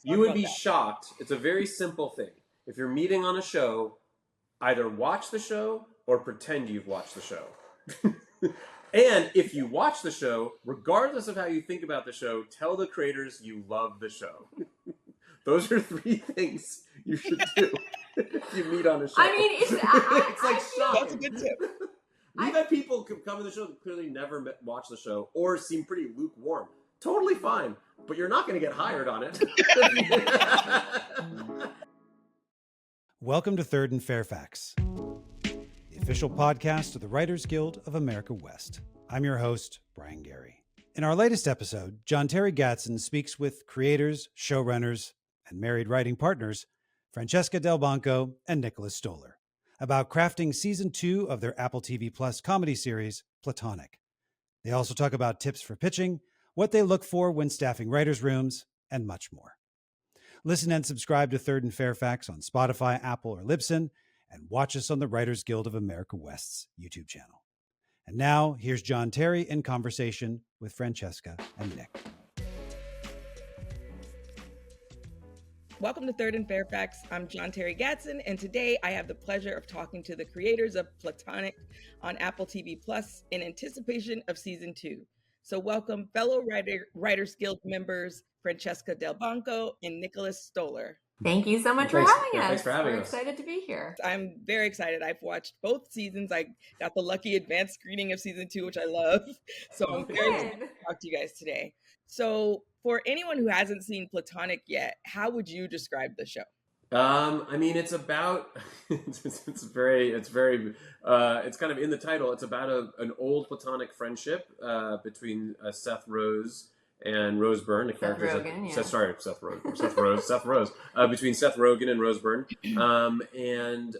You would be shocked. It's a very simple thing. If you're meeting on a show, either watch the show or pretend you've watched the show. And if you watch the show, regardless of how you think about the show, tell the creators you love the show. Those are 3 things you should do if you meet on a show. I mean, it's like shocking. That's a good tip. We've had people come to the show that clearly never watch the show or seem pretty lukewarm. Totally fine, but you're not going to get hired on it. Welcome to Third and Fairfax, the official podcast of the Writers Guild of America West. I'm your host, Brian Gary. In our latest episode, Jonterri Gadson speaks with creators, showrunners, and married writing partners, Francesca Delbanco and Nicholas Stoller, about crafting season 2 of their AppleTV Plus comedy series, Platonic. They also talk about tips for pitching, what they look for when staffing writers' rooms, and much more. Listen and subscribe to Third and Fairfax on Spotify, Apple, or Libsyn, and watch us on the Writers Guild of America West's YouTube channel. And now, here's Jonterri in conversation with Francesca and Nick. Welcome to Third and Fairfax. I'm Jonterri Gadson, and today I have the pleasure of talking to the creators of Platonic on Apple TV Plus in anticipation of season 2. So welcome fellow Writers Guild members Francesca Delbanco and Nicholas Stoller. Thank you so much for having us. Thanks for having us. We're excited to be here. I'm very excited. I've watched both seasons. I got the lucky advanced screening of season 2, which I love. So I'm very excited to talk to you guys today. So for anyone who hasn't seen Platonic yet, how would you describe the show? I mean, it's about, it's kind of in the title. It's about an old platonic friendship between Seth Rose and Rose Byrne, the characters. Seth Rose. Between Seth Rogen and Rose Byrne, and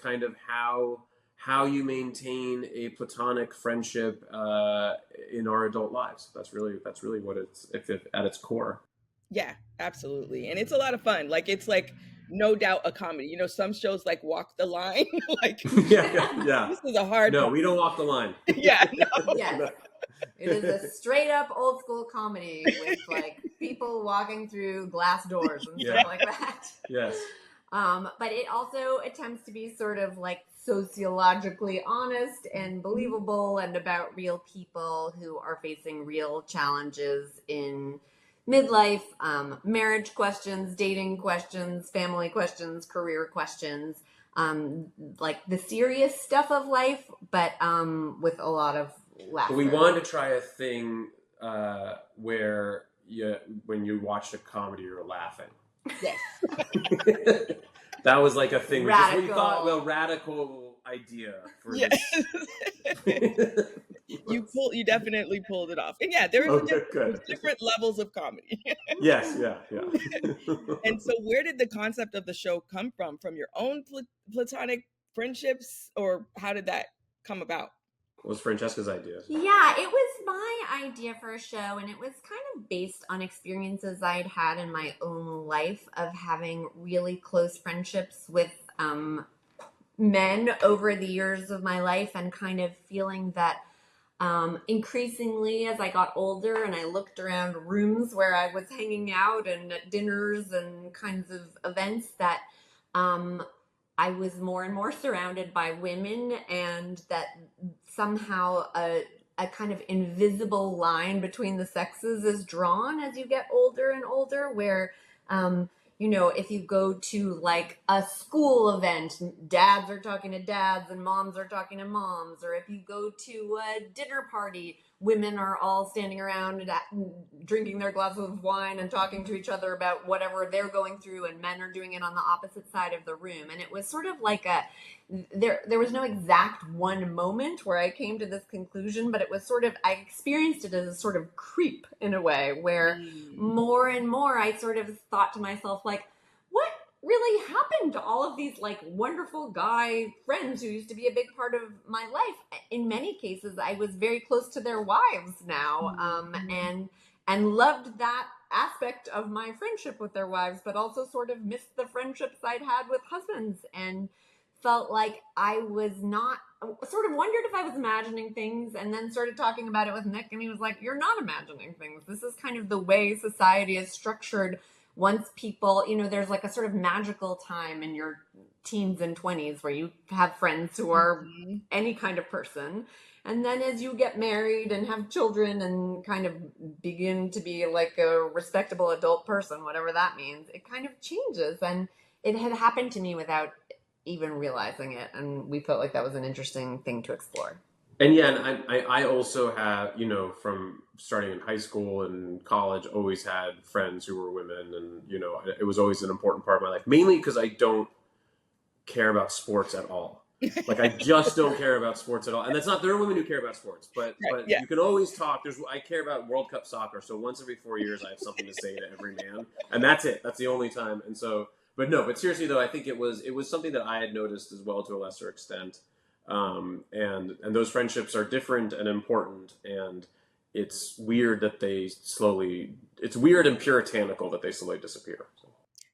kind of how you maintain a platonic friendship in our adult lives. That's really what it's at its core. Yeah, absolutely. And it's a lot of fun. Like, it's like no doubt a comedy. You know, some shows like walk the line. Like, yeah. This is a hard No, one. we don't walk the line. Yeah, no. Yes. It is a straight up old school comedy with like people walking through glass doors and stuff like that. Yes. But it also attempts to be sort of like sociologically honest and believable and about real people who are facing real challenges in midlife, marriage questions, dating questions, family questions, career questions, like the serious stuff of life, but with a lot of laughter. We wanted to try a thing where when you watched a comedy, you're laughing. Yes. That was like a thing. Radical. We thought, well, radical idea for this. You definitely pulled it off. And yeah, there's different levels of comedy. Yes, yeah. And so where did the concept of the show come from? From your own platonic friendships, or how did that come about? It was Francesca's idea. Yeah, it was my idea for a show, and it was kind of based on experiences I'd had in my own life of having really close friendships with men over the years of my life, and kind of feeling that increasingly as I got older and I looked around rooms where I was hanging out and at dinners and kinds of events, that I was more and more surrounded by women, and that somehow a kind of invisible line between the sexes is drawn as you get older and older, where you know, if you go to like a school event, dads are talking to dads and moms are talking to moms. Or if you go to a dinner party, women are all standing around and drinking their glasses of wine and talking to each other about whatever they're going through, and men are doing it on the opposite side of the room. And it was sort of like there was no exact one moment where I came to this conclusion, but it was sort of, I experienced it as a sort of creep in a way, where more and more I sort of thought to myself, like, what really happened to all of these like wonderful guy friends who used to be a big part of my life? In many cases, I was very close to their wives now, and loved that aspect of my friendship with their wives, but also sort of missed the friendships I'd had with husbands, and felt like I was not, sort of wondered if I was imagining things, and then started talking about it with Nick, and he was like, you're not imagining things. This is kind of the way society is structured, once people, there's like a sort of magical time in your teens and 20s where you have friends who are any kind of person. And then as you get married and have children and kind of begin to be like a respectable adult person, whatever that means, it kind of changes. And it had happened to me without even realizing it. And we felt like that was an interesting thing to explore. And yeah, and I also have, from starting in high school and college, always had friends who were women. And, it was always an important part of my life, mainly because I don't care about sports at all. Like, I just don't care about sports at all. And that's not, there are women who care about sports, but you can always talk. I care about World Cup soccer. So once every 4 years, I have something to say to every man. And that's it. That's the only time. And so, but seriously though, I think it was something that I had noticed as well to a lesser extent. And those friendships are different and important, and it's weird that it's weird and puritanical that they slowly disappear. So.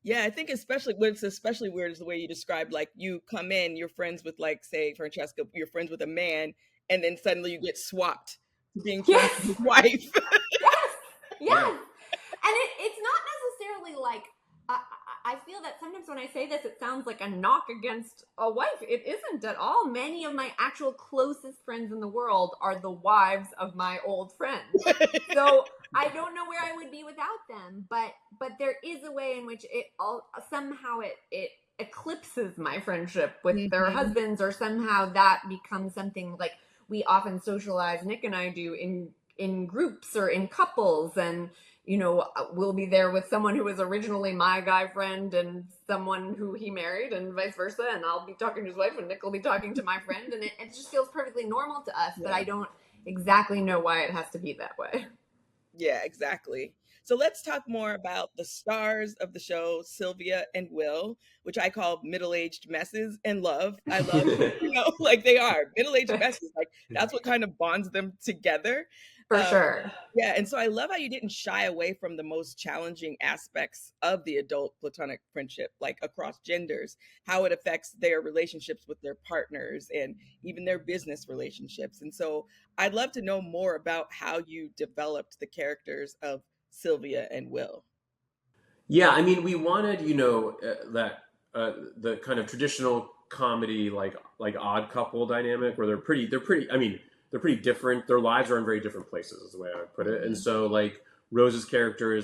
Yeah, I think what's especially weird is the way you described, like, you come in, you're friends with, like, say, Francesca, you're friends with a man, and then suddenly you get swapped to being friends with his wife. Yes. Yeah. And it's not necessarily like, I feel that sometimes when I say this, it sounds like a knock against a wife. It isn't at all. Many of my actual closest friends in the world are the wives of my old friends. So I don't know where I would be without them, but there is a way in which somehow it eclipses my friendship with their husbands, or somehow that becomes something like we often socialize. Nick and I do in groups or in couples, and we'll be there with someone who was originally my guy friend and someone who he married, and vice versa. And I'll be talking to his wife and Nick will be talking to my friend. And it just feels perfectly normal to us, but I don't exactly know why it has to be that way. Yeah, exactly. So let's talk more about the stars of the show, Sylvia and Will, which I call middle-aged messes and love. I love, like, they are middle-aged messes. Like, that's what kind of bonds them together. For sure. Yeah, and so I love how you didn't shy away from the most challenging aspects of the adult platonic friendship, like across genders, how it affects their relationships with their partners and even their business relationships. And so I'd love to know more about how you developed the characters of Sylvia and Will. Yeah, I mean, we wanted, that the kind of traditional comedy, like Odd Couple dynamic, where they're pretty. I mean, they're pretty different. Their lives are in very different places, is the way I would put it. And so, like, Rose's character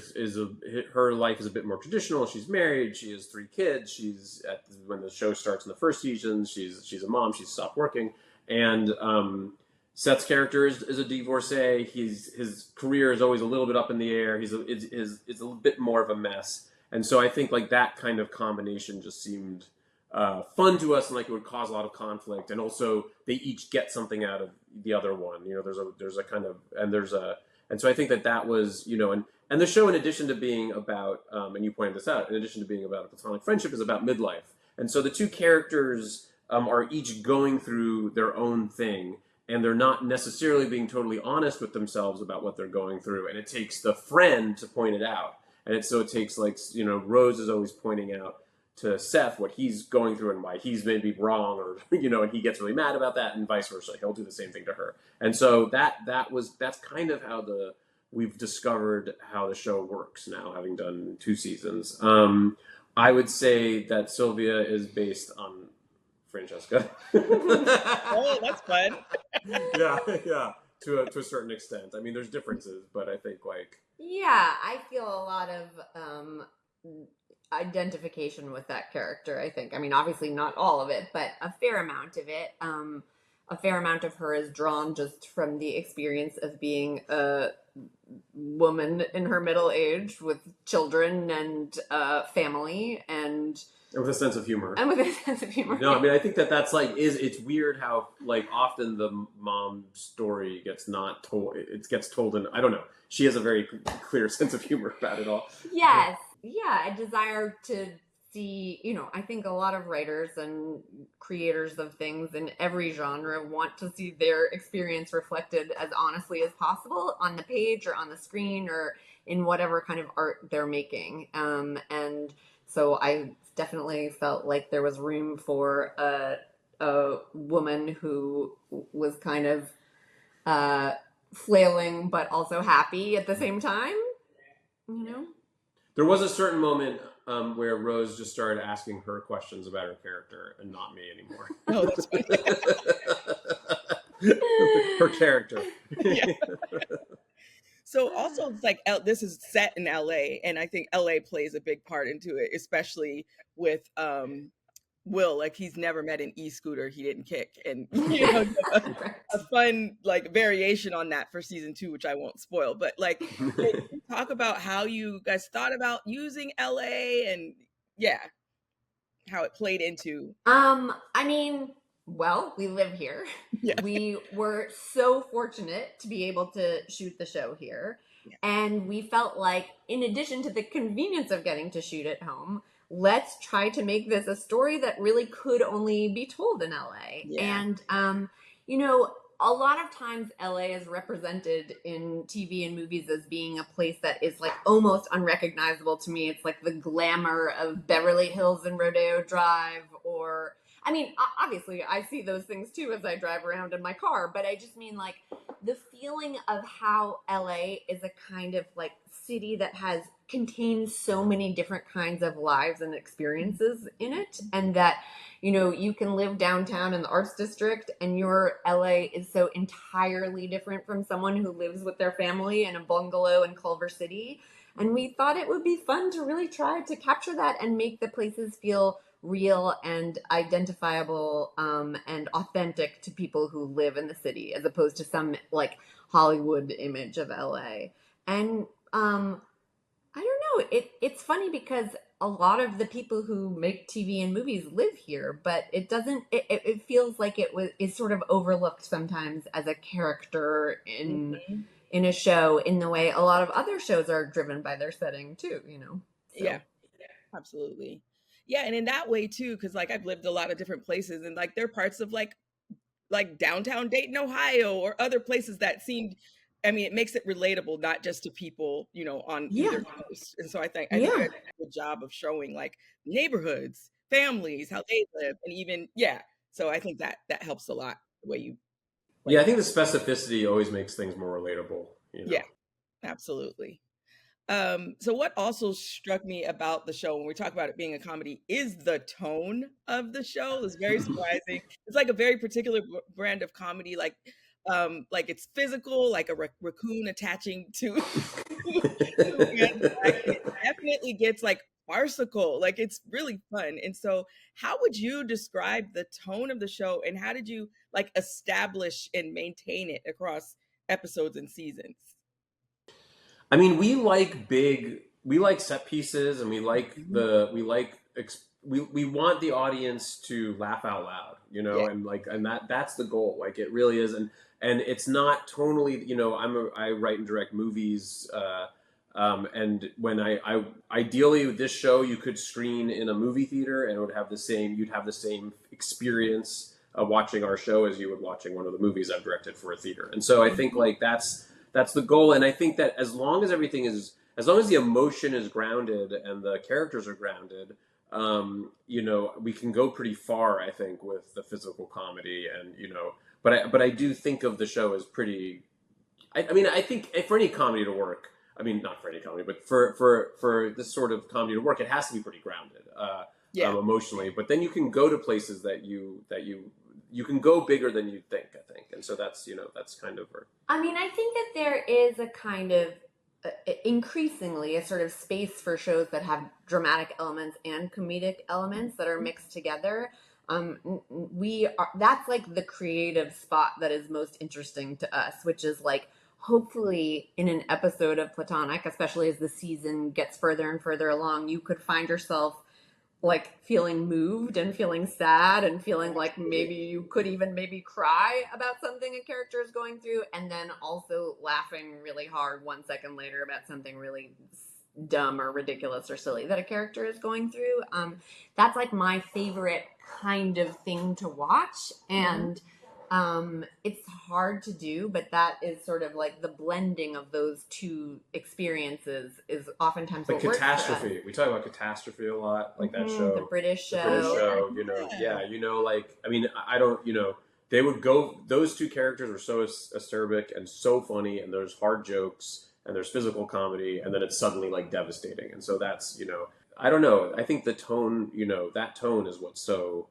her life is a bit more traditional. She's married. She has 3 kids. When the show starts in the first season, she's a mom. She's stopped working. And Seth's character is a divorcee. His career is always a little bit up in the air. It's a bit more of a mess. And so I think, like, that kind of combination just seemed fun to us, and like it would cause a lot of conflict. And also they each get something out of the other one. And so I think that was, and the show, in addition to being about, and you pointed this out, in addition to being about a platonic friendship, is about midlife. And so the 2 characters are each going through their own thing, and they're not necessarily being totally honest with themselves about what they're going through. And it takes the friend to point it out. And it takes, like, Rose is always pointing out to Seth what he's going through and why he's maybe wrong, or, and he gets really mad about that, and vice versa. He'll do the same thing to her. And so that's kind of how we've discovered how the show works now, having done 2 seasons. I would say that Sylvia is based on Francesca. Oh, that's fun. Yeah. To a certain extent. I mean, there's differences, but I think, like... Yeah, I feel a lot of identification with that character, I think. I mean, obviously not all of it, but a fair amount of it. A fair amount of her is drawn just from the experience of being a woman in her middle age with children and family, and with a sense of humor. No, I mean, I think that's like, it's weird how, like, often the mom story gets not told. It gets told in, I don't know. She has a very clear sense of humor about it all. Yes. Yeah, a desire to see, I think a lot of writers and creators of things in every genre want to see their experience reflected as honestly as possible on the page or on the screen or in whatever kind of art they're making. And so I definitely felt like there was room for a woman who was kind of flailing but also happy at the same time, There was a certain moment where Rose just started asking her questions about her character and not me anymore. Oh, that's funny. Her character. Yeah. So also, it's like this is set in LA, and I think LA plays a big part into it, especially with Will. Like, he's never met an e-scooter he didn't kick, and you know, a fun like variation on that for season 2, which I won't spoil. But like, talk about how you guys thought about using LA, and yeah, how it played into. I mean, well, we live here. Yeah. We were so fortunate to be able to shoot the show here. Yeah. And we felt like, in addition to the convenience of getting to shoot at home, let's try to make this a story that really could only be told in LA. Yeah. And, you know, a lot of times LA is represented in TV and movies as being a place that is like almost unrecognizable to me. It's like the glamour of Beverly Hills and Rodeo Drive, or, I mean, obviously I see those things too as I drive around in my car, but I just mean like the feeling of how LA is a kind of like city that contains so many different kinds of lives and experiences in it, and that, you know, you can live downtown in the arts district and your LA is so entirely different from someone who lives with their family in a bungalow in Culver City. And we thought it would be fun to really try to capture that and make the places feel real and identifiable, and authentic to people who live in the city, as opposed to some like Hollywood image of LA. And I don't know. It's funny because a lot of the people who make TV and movies live here, but it doesn't. It feels like is sort of overlooked sometimes as a character in a show, in the way a lot of other shows are driven by their setting too. You know. So. Yeah, absolutely. Yeah, and in that way too, because like I've lived a lot of different places, and like there are parts of like downtown Dayton, Ohio, or other places that seemed. I mean, it makes it relatable, not just to people, you know, on either coast. And so I think I did a good job of showing like neighborhoods, families, how they live, and even So I think that helps a lot the way you. Yeah, I think the specificity always makes things more relatable. You know? Yeah, absolutely. So what also struck me about the show when we talk about it being a comedy is the tone of the show. It's very surprising. It's like a very particular brand of comedy, like it's physical, like a raccoon attaching to it definitely gets like farcical. Like, it's really fun. And so how would you describe the tone of the show, and how did you like establish and maintain it across episodes and seasons? I mean, we like set pieces, and we want the audience to laugh out loud, you know, and that's the goal. Like, it really is, and it's not tonally, you know, I write and direct movies, and when I ideally with this show you could screen in a movie theater and you'd have the same experience of watching our show as you would watching one of the movies I've directed for a theater. And so I think like that's the goal. And I think that as long as the emotion is grounded and the characters are grounded, you know, we can go pretty far, I think, with the physical comedy. And, you know, but I do think of the show as pretty, I mean, I think for any comedy to work, I mean, not for any comedy, but for this sort of comedy to work, it has to be pretty grounded, emotionally. But then you can go to places that you can go bigger than you think, I think. And so that's, you know, that's kind of. I mean, I think that there is a kind of increasingly a sort of space for shows that have dramatic elements and comedic elements that are mixed together. That's like the creative spot that is most interesting to us, which is like, hopefully in an episode of Platonic, especially as the season gets further and further along, you could find yourself like feeling moved and feeling sad and feeling like maybe you could even maybe cry about something a character is going through, and then also laughing really hard 1 second later about something really dumb or ridiculous or silly that a character is going through. That's like my favorite kind of thing to watch. And it's hard to do, but that is sort of like the blending of those two experiences is oftentimes like what Catastrophe. Works. We talk about Catastrophe a lot, like that show, the British show. You know, you know, like, I mean, I don't, you know, they would go. Those two characters were so acerbic and so funny, and there's hard jokes, and there's physical comedy, and then it's suddenly like devastating. And so that's, I don't know. I think the tone, that tone is what's so,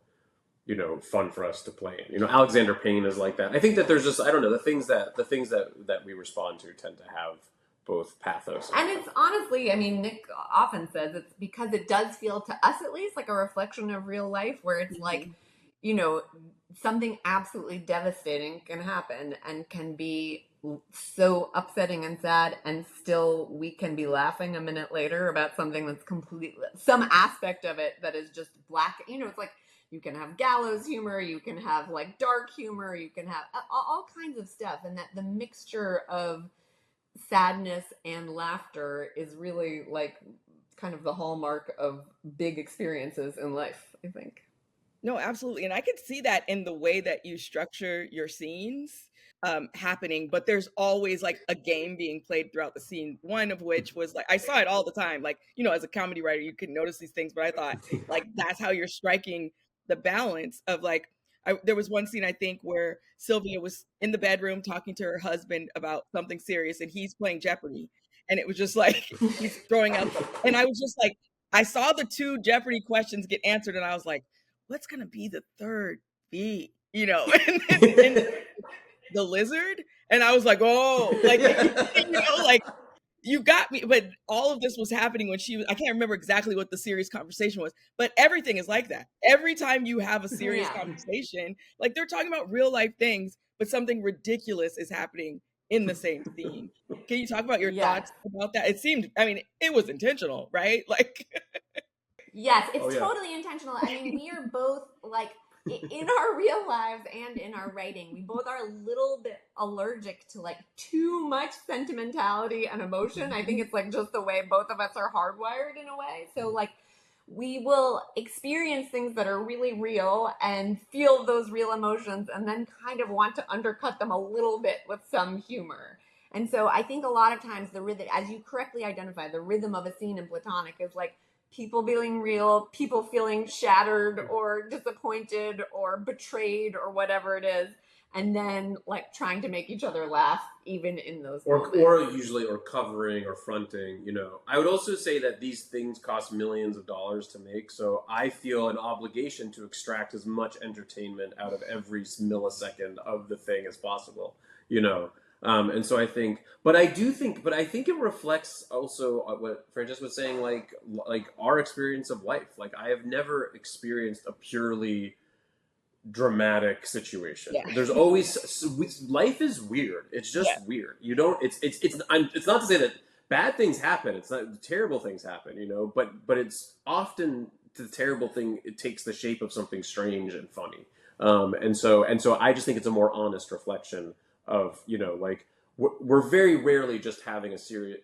fun for us to play in. Alexander Payne is like that. I think that there's just, I don't know, the things that we respond to tend to have both pathos and it's honestly, I mean, Nick often says it's because it does feel to us at least like a reflection of real life, where it's like, something absolutely devastating can happen and can be so upsetting and sad, and still we can be laughing a minute later about something that's some aspect of it that is just black. It's like you can have gallows humor, you can have like dark humor, you can have all kinds of stuff, and that the mixture of sadness and laughter is really like kind of the hallmark of big experiences in life, I think. No, absolutely. And I could see that in the way that you structure your scenes happening, but there's always like a game being played throughout the scene. One of which was like, I saw it all the time. Like, as a comedy writer, you can notice these things, but I thought like, that's how you're striking the balance of like, there was one scene I think where Sylvia was in the bedroom talking to her husband about something serious, and he's playing Jeopardy. And it was just like, he's throwing out, and I was just like, I saw the 2 Jeopardy questions get answered, and I was like, what's going to be the third beat, and the lizard. And I was like, oh, like, like you got me. But all of this was happening when I can't remember exactly what the serious conversation was, but everything is like that. Every time you have a serious conversation, like they're talking about real life things, but something ridiculous is happening in the same scene. Can you talk about your thoughts about that? It seemed, I mean, it was intentional, right? Like, yes, it's totally intentional. I mean, we are both like in our real lives and in our writing, we both are a little bit allergic to like too much sentimentality and emotion. I think it's like just the way both of us are hardwired in a way. So like we will experience things that are really real and feel those real emotions, and then kind of want to undercut them a little bit with some humor. And so I think a lot of times the rhythm, as you correctly identify, the rhythm of a scene in Platonic is like people feeling real, people feeling shattered or disappointed or betrayed or whatever it is, and then like trying to make each other laugh even in those moments. Or covering or fronting. I would also say that these things cost millions of dollars to make, so I feel an obligation to extract as much entertainment out of every millisecond of the thing as possible. And so I think it reflects also what Francesca was saying, like our experience of life. Like I have never experienced a purely dramatic situation. Yeah. There's always life is weird. It's just weird. You don't. It's not to say that bad things happen. It's not terrible things happen. But it's often the terrible thing. It takes the shape of something strange and funny. And so I just think it's a more honest reflection of, like we're very rarely just having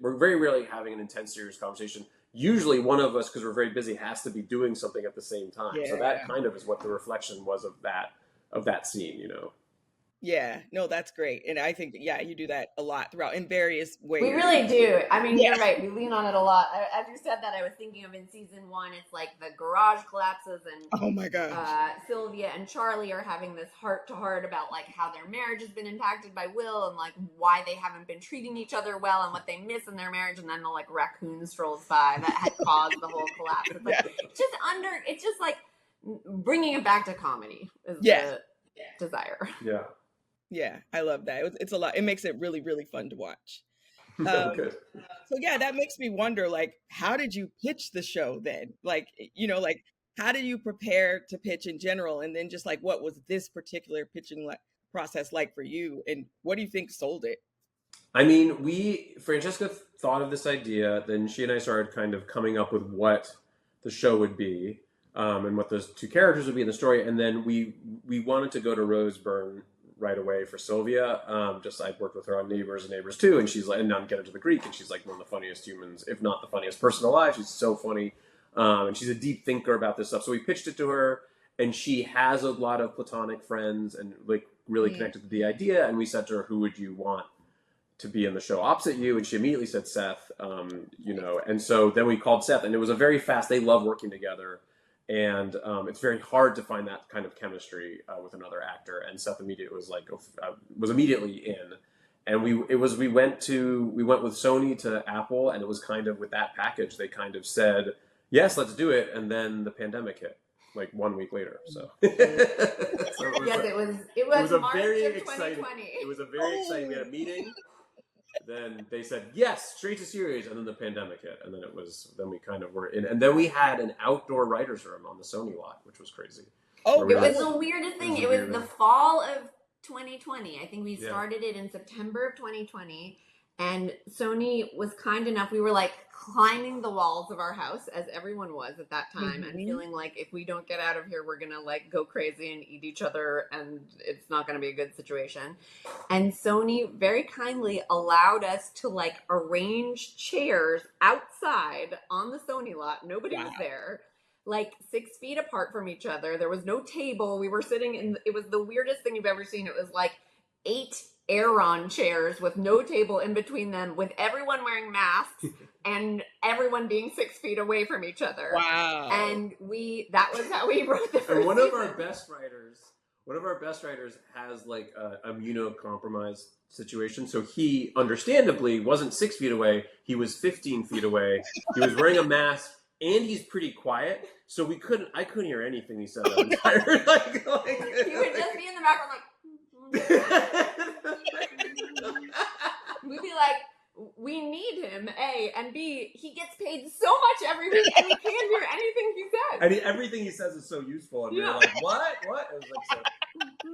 we're very rarely having an intense serious conversation. Usually one of us, because we're very busy, has to be doing something at the same time. Yeah. So that kind of is what the reflection was of that scene, Yeah, no, that's great. And I think, you do that a lot throughout in various ways. We really do. I mean, you're right. We lean on it a lot. As you said that, I was thinking of in season 1, it's like the garage collapses and oh my gosh. Sylvia and Charlie are having this heart-to-heart about like how their marriage has been impacted by Will and like why they haven't been treating each other well and what they miss in their marriage. And then the like raccoon strolls by that had caused the whole collapse. It's like, it's just like bringing it back to comedy is the desire. Yeah. Yeah, I love that. It's a lot. It makes it really, really fun to watch. Good. So that makes me wonder, like, how did you pitch the show then? Like, like, how did you prepare to pitch in general? And then just like, what was this particular pitching process like for you? And what do you think sold it? I mean, Francesca thought of this idea, then she and I started kind of coming up with what the show would be, and what those 2 characters would be in the story. And then we wanted to go to Roseburn right away for Sylvia. I worked with her on Neighbors and Neighbors 2, and she's like, and now I'm getting to the Greek, and she's like one of the funniest humans, if not the funniest person alive. She's so funny, and she's a deep thinker about this stuff. So we pitched it to her, and she has a lot of Platonic friends, and like really connected to the idea. And we said to her, "Who would you want to be in the show opposite you?" And she immediately said Seth. And so then we called Seth, and it was a very fast. They love working together. And it's very hard to find that kind of chemistry with another actor. And Seth was immediately in. And we went with Sony to Apple, and it was kind of with that package they kind of said, yes, let's do it, and then the pandemic hit like 1 week later. So, Yes, it was March of 2020. It was a very exciting. We had a meeting. Then they said yes, straight to series, and then the pandemic hit, and then we kind of were in, and then we had an outdoor writers' room on the Sony lot, which was crazy. Oh, it was the weirdest thing. It was the fall of 2020. I think we started it in September of 2020, and Sony was kind enough. We were like climbing the walls of our house, as everyone was at that time, and feeling like if we don't get out of here, we're gonna like go crazy and eat each other, and it's not gonna be a good situation. And Sony very kindly allowed us to like arrange chairs outside on the Sony lot. Nobody was there. Like 6 feet apart from each other. There was no table. We were sitting in, it was the weirdest thing you've ever seen. It was like 8 Aeron chairs with no table in between them, with everyone wearing masks and everyone being 6 feet away from each other. Wow. And that was how we wrote the first one season. of our best writers has like a immunocompromised situation. So he understandably wasn't 6 feet away. He was 15 feet away. He was wearing a mask. And he's pretty quiet, so I couldn't hear anything he said that entire He would just be in the background like we'd be like, we need him, A, and B, he gets paid so much every week and we can't hear anything he says. And everything he says is so useful, and we were like, what? It was like so.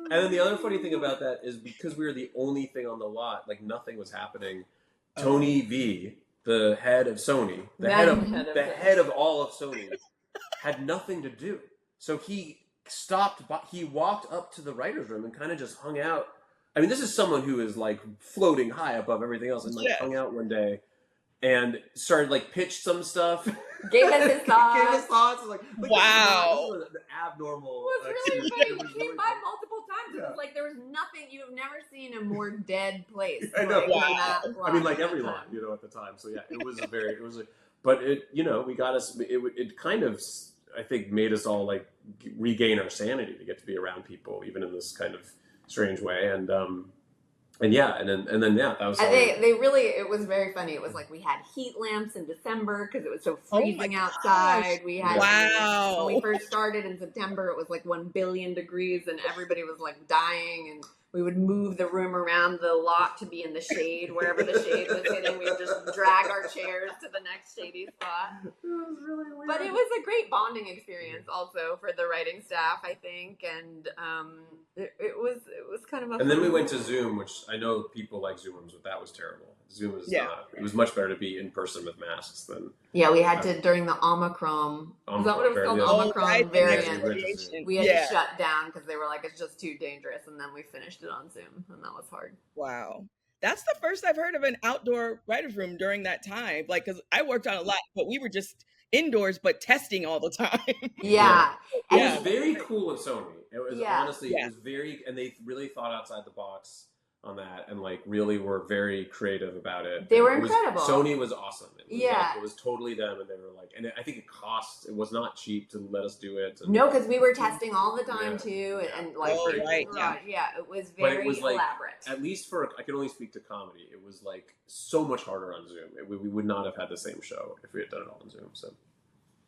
And then the other funny thing about that is because we were the only thing on the lot, like nothing was happening. Tony V, the head of Sony, the head of all of Sony, had nothing to do. So he walked up to the writer's room and kind of just hung out. I mean, this is someone who is like floating high above everything else, and like hung out one day and started like pitched some stuff. Gave us his thoughts. Like, wow. This was the abnormal. It was really funny. He came by multiple times. It was like there was nothing. You've never seen a more dead place. I know. Wow. I mean, like every lot, at the time. So yeah, but it, we got us. It kind of, I think, made us all like regain our sanity to get to be around people, even in this kind of strange way. And then that was. It was very funny. It was like we had heat lamps in December because it was so freezing outside. We had when we first started in September, it was like 1 billion degrees, and everybody was like dying. And we would move the room around the lot to be in the shade, wherever the shade was hitting. We would just drag our chairs to the next shady spot. It was really weird. But it was a great bonding experience also for the writing staff, I think. And it was kind of a And then we went to Zoom, which I know people like Zoom rooms, but that was terrible. Zoom was not. It was much better to be in person with masks than. Yeah, we had to during the Omicron. Is that what it was called? Omicron variant. We had to shut down because they were like, it's just too dangerous, and then we finished it on Zoom, and that was hard. Wow. That's the first I've heard of an outdoor writer's room during that time. Like, because I worked on a lot, but we were just indoors, but testing all the time. Yeah. It was very cool of Sony. It was honestly, it was very, and they really thought outside the box on that, and like really were very creative about it. They were incredible. Sony was awesome. It was totally them, and they were like, and I think it was not cheap to let us do it. And, no, because we were testing all the time too, and like, it was very elaborate. At least I can only speak to comedy. It was like so much harder on Zoom. We would not have had the same show if we had done it all on Zoom. So.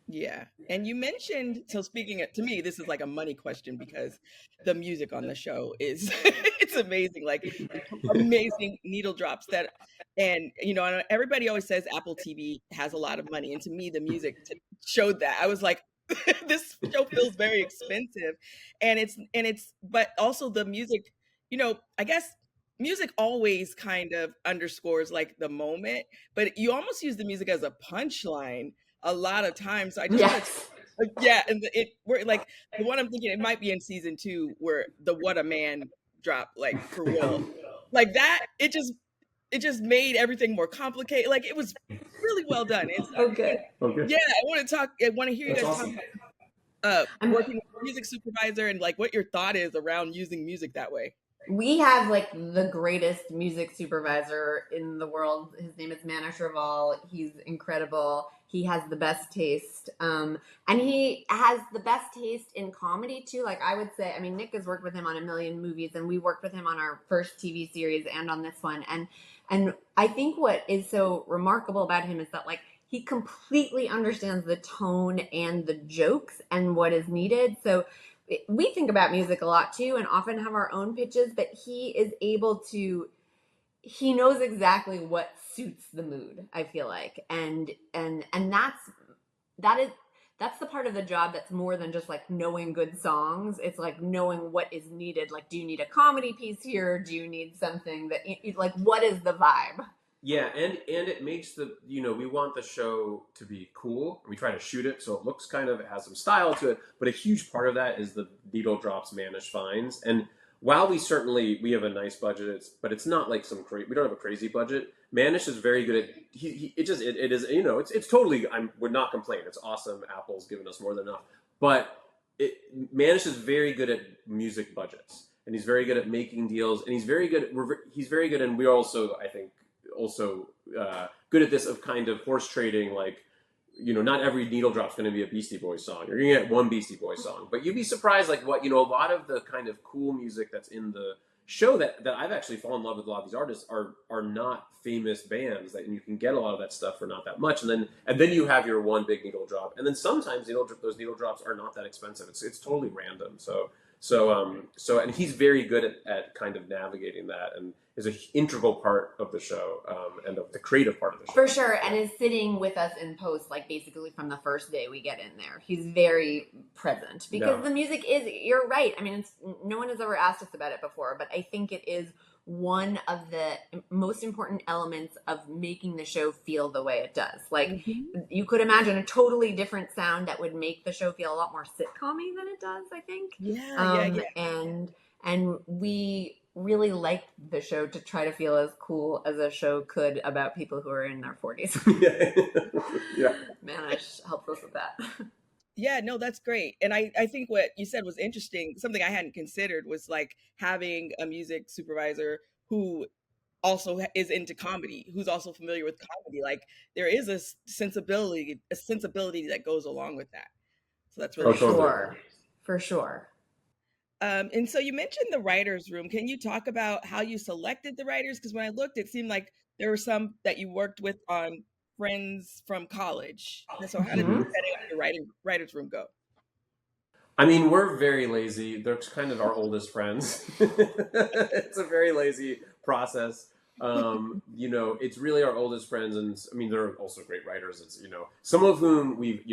Yeah. And you mentioned, so speaking to me, this is like a money question because the music on the show is, it's amazing, like amazing needle drops and everybody always says Apple TV has a lot of money. And to me, the music showed that. I was like, this show feels very expensive. But also the music, I guess music always kind of underscores like the moment, but you almost use the music as a punchline a lot of times. So I just and we're like the one I'm thinking it might be in season 2 where the "What a Man" drop, like for real, like that. It just made everything more complicated. Like it was really well done. It's okay. Yeah, I want to hear you guys awesome. talk about working with a music supervisor and like what your thought is around using music that way. We have like the greatest music supervisor in the world. His name is Manish Raval. He's incredible. he has the best taste. And he has the best taste in comedy too. Like I would say, I mean, Nick has worked with him on a million movies, and we worked with him on our first TV series and on this one. And I think what is so remarkable about him is that like he completely understands the tone and the jokes and what is needed. So we think about music a lot too, and often have our own pitches, but he is able to, he knows exactly what suits the mood, I feel like. And that's the part of the job that's more than just like knowing good songs. It's like knowing what is needed. Like, do you need a comedy piece here? Do you need something that, like, what is the vibe? Yeah, and it makes the, we want the show to be cool. We try to shoot it so it looks kind of, it has some style to it, but a huge part of that is the needle drops Manish finds. And while we have a nice budget, but it's not like we don't have a crazy budget. Manish is very good at, it's totally, I would not complain. It's awesome. Apple's given us more than enough. But Manish is very good at music budgets, and he's very good at making deals, and he's very good, and we're also, I think, good at this of kind of horse trading, like, not every needle drop's going to be a Beastie Boys song. You're going to get one Beastie Boys song, but you'd be surprised, like what, a lot of the kind of cool music that's in the show that I've actually fallen in love with. A lot of these artists are not famous bands, and you can get a lot of that stuff for not that much. And then you have your one big needle drop, and then sometimes those needle drops are not that expensive. It's totally random. So and he's very good at kind of navigating that, and is an integral part of the show, and of the creative part of the show. For sure, and is sitting with us in post, like basically from the first day we get in there. He's very present because the music is, you're right. I mean, no one has ever asked us about it before, but I think it is one of the most important elements of making the show feel the way it does. Like, you could imagine a totally different sound that would make the show feel a lot more sitcom-y than it does, I think. Yeah. And we really liked the show to try to feel as cool as a show could about people who are in their 40s. Yeah. Manish helps us with that. Yeah, no, that's great. And I think what you said was interesting. Something I hadn't considered was like having a music supervisor who also is into comedy, who's also familiar with comedy. Like, there is a sensibility that goes along with that. So that's really For sure. And so you mentioned the writer's room. Can you talk about how you selected the writers? Because when I looked, it seemed like there were some that you worked with on friends from college. And so how did the setting up the writer's room go? I mean, we're very lazy. They're kind of our oldest friends. It's a very lazy process. It's really our oldest friends, and I mean, they're also great writers. It's, some of whom we've,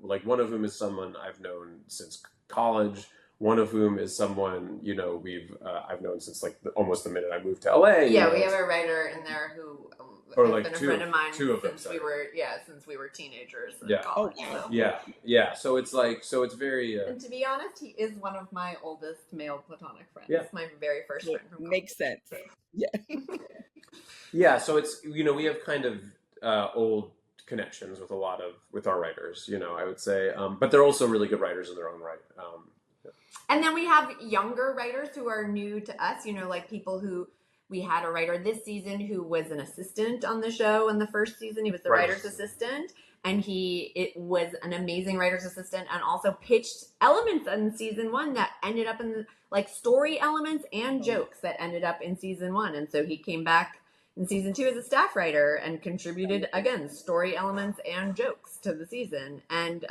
like one of whom is someone I've known since college. One of whom is someone, I've known since like almost the minute I moved to LA. Yeah, we have a writer in there who has been a friend of mine since we were teenagers. In college, yeah. So it's like, it's very. And to be honest, he is one of my oldest male platonic friends. Yeah. My very first friend from college. Makes sense. Yeah. Yeah. So it's, we have kind of old connections with our writers. I would say, but they're also really good writers in their own right. And then we have younger writers who are new to us, like people who, we had a writer this season who was an assistant on the show in the first season. He was the writer's assistant, and it was an amazing writer's assistant, and also pitched elements in season 1 that ended up in like story elements and jokes that ended up in season 1. And so he came back in season 2 as a staff writer and contributed, again, story elements and jokes to the season. And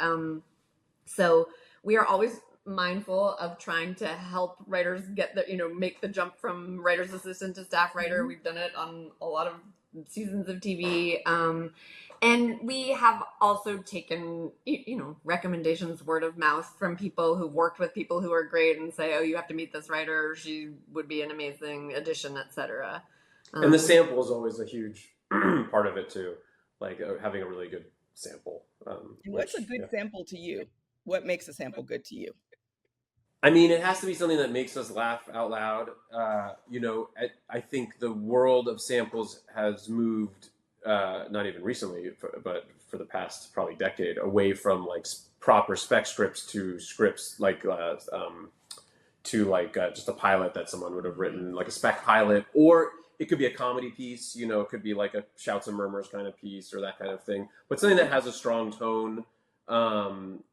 so we are always mindful of trying to help writers get make the jump from writer's assistant to staff writer. We've done it on a lot of seasons of TV. And we have also taken, recommendations, word of mouth from people who've worked with people who are great and say, oh, you have to meet this writer. She would be an amazing addition, etc. And the sample is always a huge part of it too. Like having a really good sample. What's a good sample to you? What makes a sample good to you? I mean, it has to be something that makes us laugh out loud. I think the world of samples has moved, not even recently, but for the past probably decade, away from like proper spec scripts to scripts like just a pilot that someone would have written, like a spec pilot, or it could be a comedy piece, you know, it could be like a shouts and murmurs kind of piece or that kind of thing. But something that has a strong tone,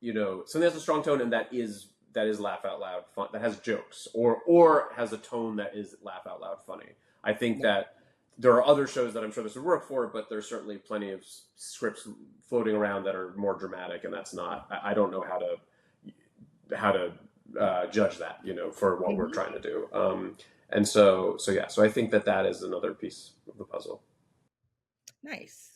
you know, something that has a strong tone and that is laugh out loud fun, that has jokes or has a tone that is laugh out loud funny. I think that there are other shows that I'm sure this would work for, but there's certainly plenty of scripts floating around that are more dramatic, and that's not. I don't know how to judge that, you know, for what we're trying to do. And so I think that is another piece of the puzzle. Nice.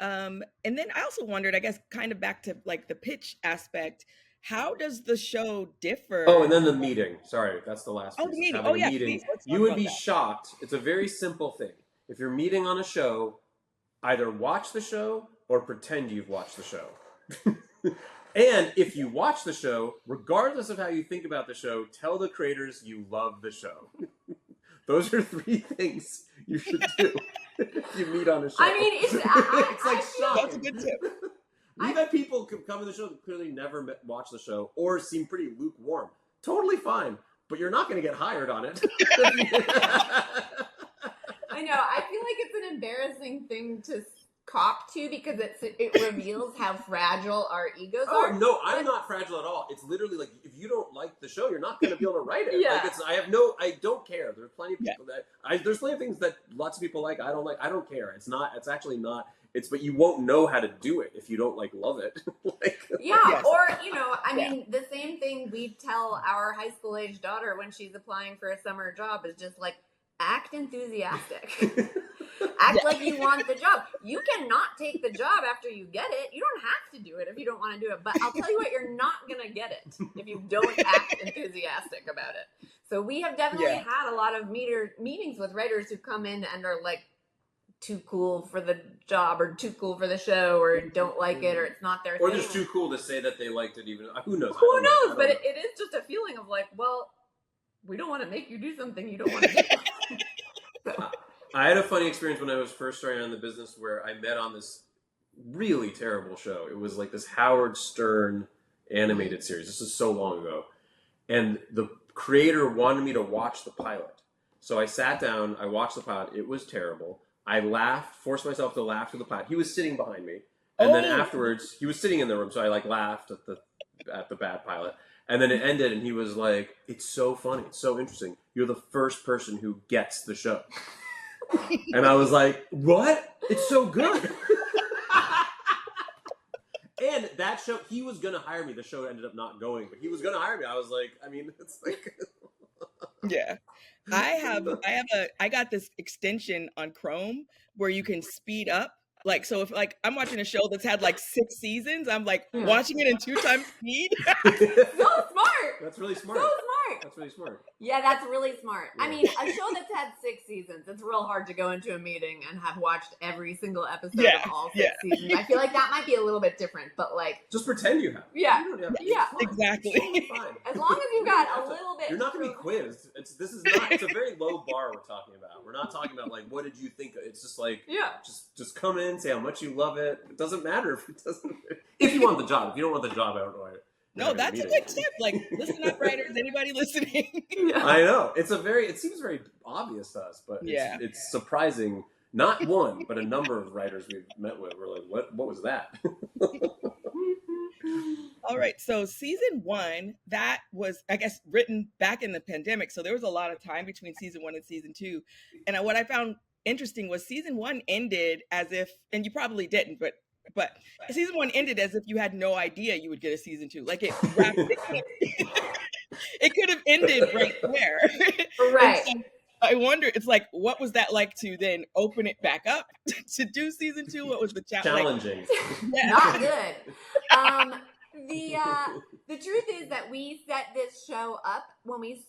And then I also wondered, I guess, kind of back to like the pitch aspect. How does the show differ? Oh, and then the meeting. Sorry, that's the last piece. Oh, the meeting. Having Oh, yeah, a meeting. please, let's talk You would about be that. shocked. It's a very simple thing. If you're meeting on a show, either watch the show or pretend you've watched the show. And if you watch the show, regardless of how you think about the show, tell the creators you love the show. Those are 3 things you should do if you meet on a show. I mean, it's like shocking. That's a good tip. We've had people come to the show that clearly never watch the show or seem pretty lukewarm. Totally fine, but you're not going to get hired on it. I know. I feel like it's an embarrassing thing to cop to because it reveals how fragile our egos are. Oh no, I'm not fragile at all. It's literally like if you don't like the show, you're not going to be able to write it. Yeah. Like I don't care. There's plenty of people there's plenty of things that lots of people like. I don't like. I don't care. It's actually not. But you won't know how to do it if you don't love it. Yeah, Yes. or I mean, the same thing we tell our high school age daughter when she's applying for a summer job is just like act enthusiastic. Act like you want the job. You cannot take the job after you get it. You don't have to do it if you don't want to do it. But I'll tell you what, you're not going to get it if you don't act enthusiastic about it. So we have definitely had a lot of meetings with writers who come in and are like, too cool for the job or too cool for the show or don't like it or it's not their thing. Or just too cool to say that they liked it even. Who knows? Who knows? But it is just a feeling of like, well, we don't want to make you do something you don't want to do. I had a funny experience when I was first starting on the business where I met on this really terrible show. It was like this Howard Stern animated series. This is so long ago. And the creator wanted me to watch the pilot. So I sat down, I watched the pilot. It was terrible. I laughed, forced myself to laugh through the pilot. He was sitting behind me. And then afterwards, he was sitting in the room. So I laughed at the bad pilot. And then it ended and he was like, it's so funny. It's so interesting. You're the first person who gets the show. And I was like, what? It's so good. And that show, he was going to hire me. The show ended up not going, but he was going to hire me. I was like, I mean, it's like... Yeah. I got this extension on Chrome where you can speed up. Like, so if like I'm watching a show that's had like 6 seasons, I'm like watching it in 2 times speed. So smart. That's really smart. So smart. That's really smart. Yeah, that's really smart. Yeah. I mean, a show that's had 6 seasons, it's real hard to go into a meeting and have watched every single episode of all 6 seasons. I feel like that might be a little bit different, but like... Just pretend you have. Yeah. You don't have to. Yeah. It's fine. Exactly. It's totally fine. As long as you got a little bit... You're not going to be quizzed. It's a very low bar we're talking about. We're not talking about like, what did you think? It's just like, just come in, say how much you love it. It doesn't matter if it doesn't... If you want the job. If you don't want the job, I don't know why. No, that's a good tip. Like, listen up, writers. Anybody listening? I know. It seems very obvious to us, but it's surprising. Not one, but a number of writers we've met with were like, what was that? All right. So season 1, that was, I guess, written back in the pandemic. So there was a lot of time between season 1 and season 2. And what I found interesting was season 1 ended as if, and you probably didn't, but season 1 ended as if you had no idea you would get a season 2. Like it wrapped it could have ended right there. Right. So I wonder, it's like, what was that like to then open it back up to do season 2? What was the challenging? Like, Not good. The truth is that we set this show up when we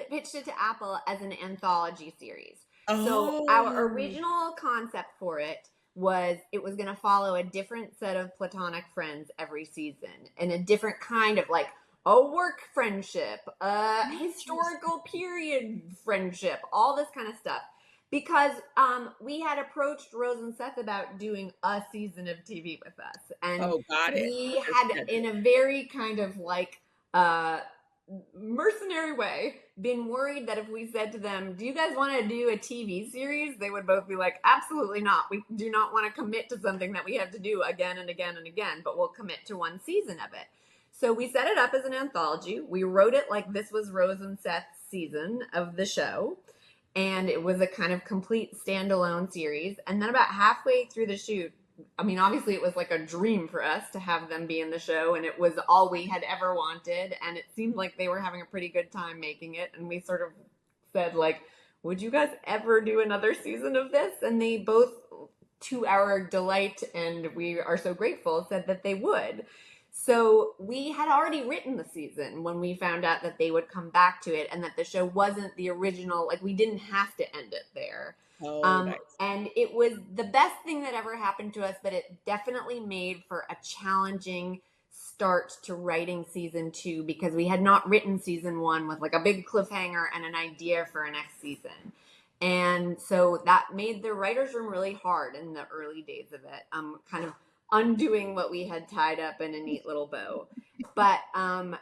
pitched it to Apple as an anthology series. So our original concept for it was going to follow a different set of platonic friends every season and a different kind of like a work friendship, a historical period friendship, all this kind of stuff. Because we had approached Rose and Seth about doing a season of TV with us. And got it. we had in a very kind of like mercenary way, been worried that if we said to them, do you guys want to do a TV series? They would both be like, absolutely not. We do not want to commit to something that we have to do again and again and again, but we'll commit to one season of it. So we set it up as an anthology. We wrote it like this was Rose and Seth's season of the show. And it was a kind of complete standalone series. And then about halfway through the shoot, I mean, obviously it was like a dream for us to have them be in the show, and it was all we had ever wanted. And it seemed like they were having a pretty good time making it. And we sort of said, like, would you guys ever do another season of this? And they both, to our delight, and we are so grateful, said that they would. So we had already written the season when we found out that they would come back to it, and that the show wasn't the original. Like, we didn't have to end it there. Nice. And it was the best thing that ever happened to us, but it definitely made for a challenging start to writing season 2, because we had not written season 1 with like a big cliffhanger and an idea for a next season. And so that made the writer's room really hard in the early days of it, kind of undoing what we had tied up in a neat little bow. But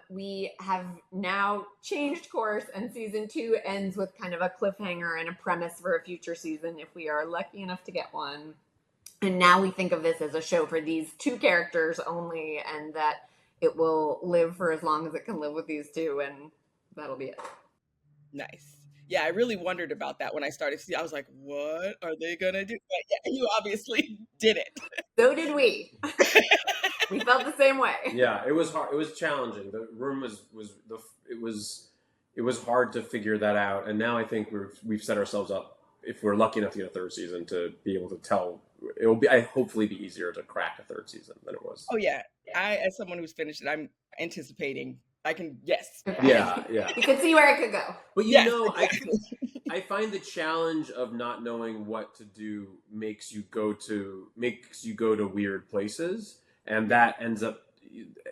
we have now changed course, and season 2 ends with kind of a cliffhanger and a premise for a future season if we are lucky enough to get one. And now we think of this as a show for these 2 characters only, and that it will live for as long as it can live with these 2, and that'll be it. Nice. Yeah, I really wondered about that when I started to see. I was like, what are they gonna do? But yeah, you obviously did it. So did we. We felt the same way. Yeah, it was hard. It was challenging. The room it was hard to figure that out. And now I think we've set ourselves up, if we're lucky enough to get a 3rd season, to be able to tell. It will be hopefully be easier to crack a 3rd season than it was. Oh yeah, I, as someone who's finished it, I'm anticipating. I can guess. Yeah. You can see where it could go. But Exactly. I find the challenge of not knowing what to do makes you go to weird places, and that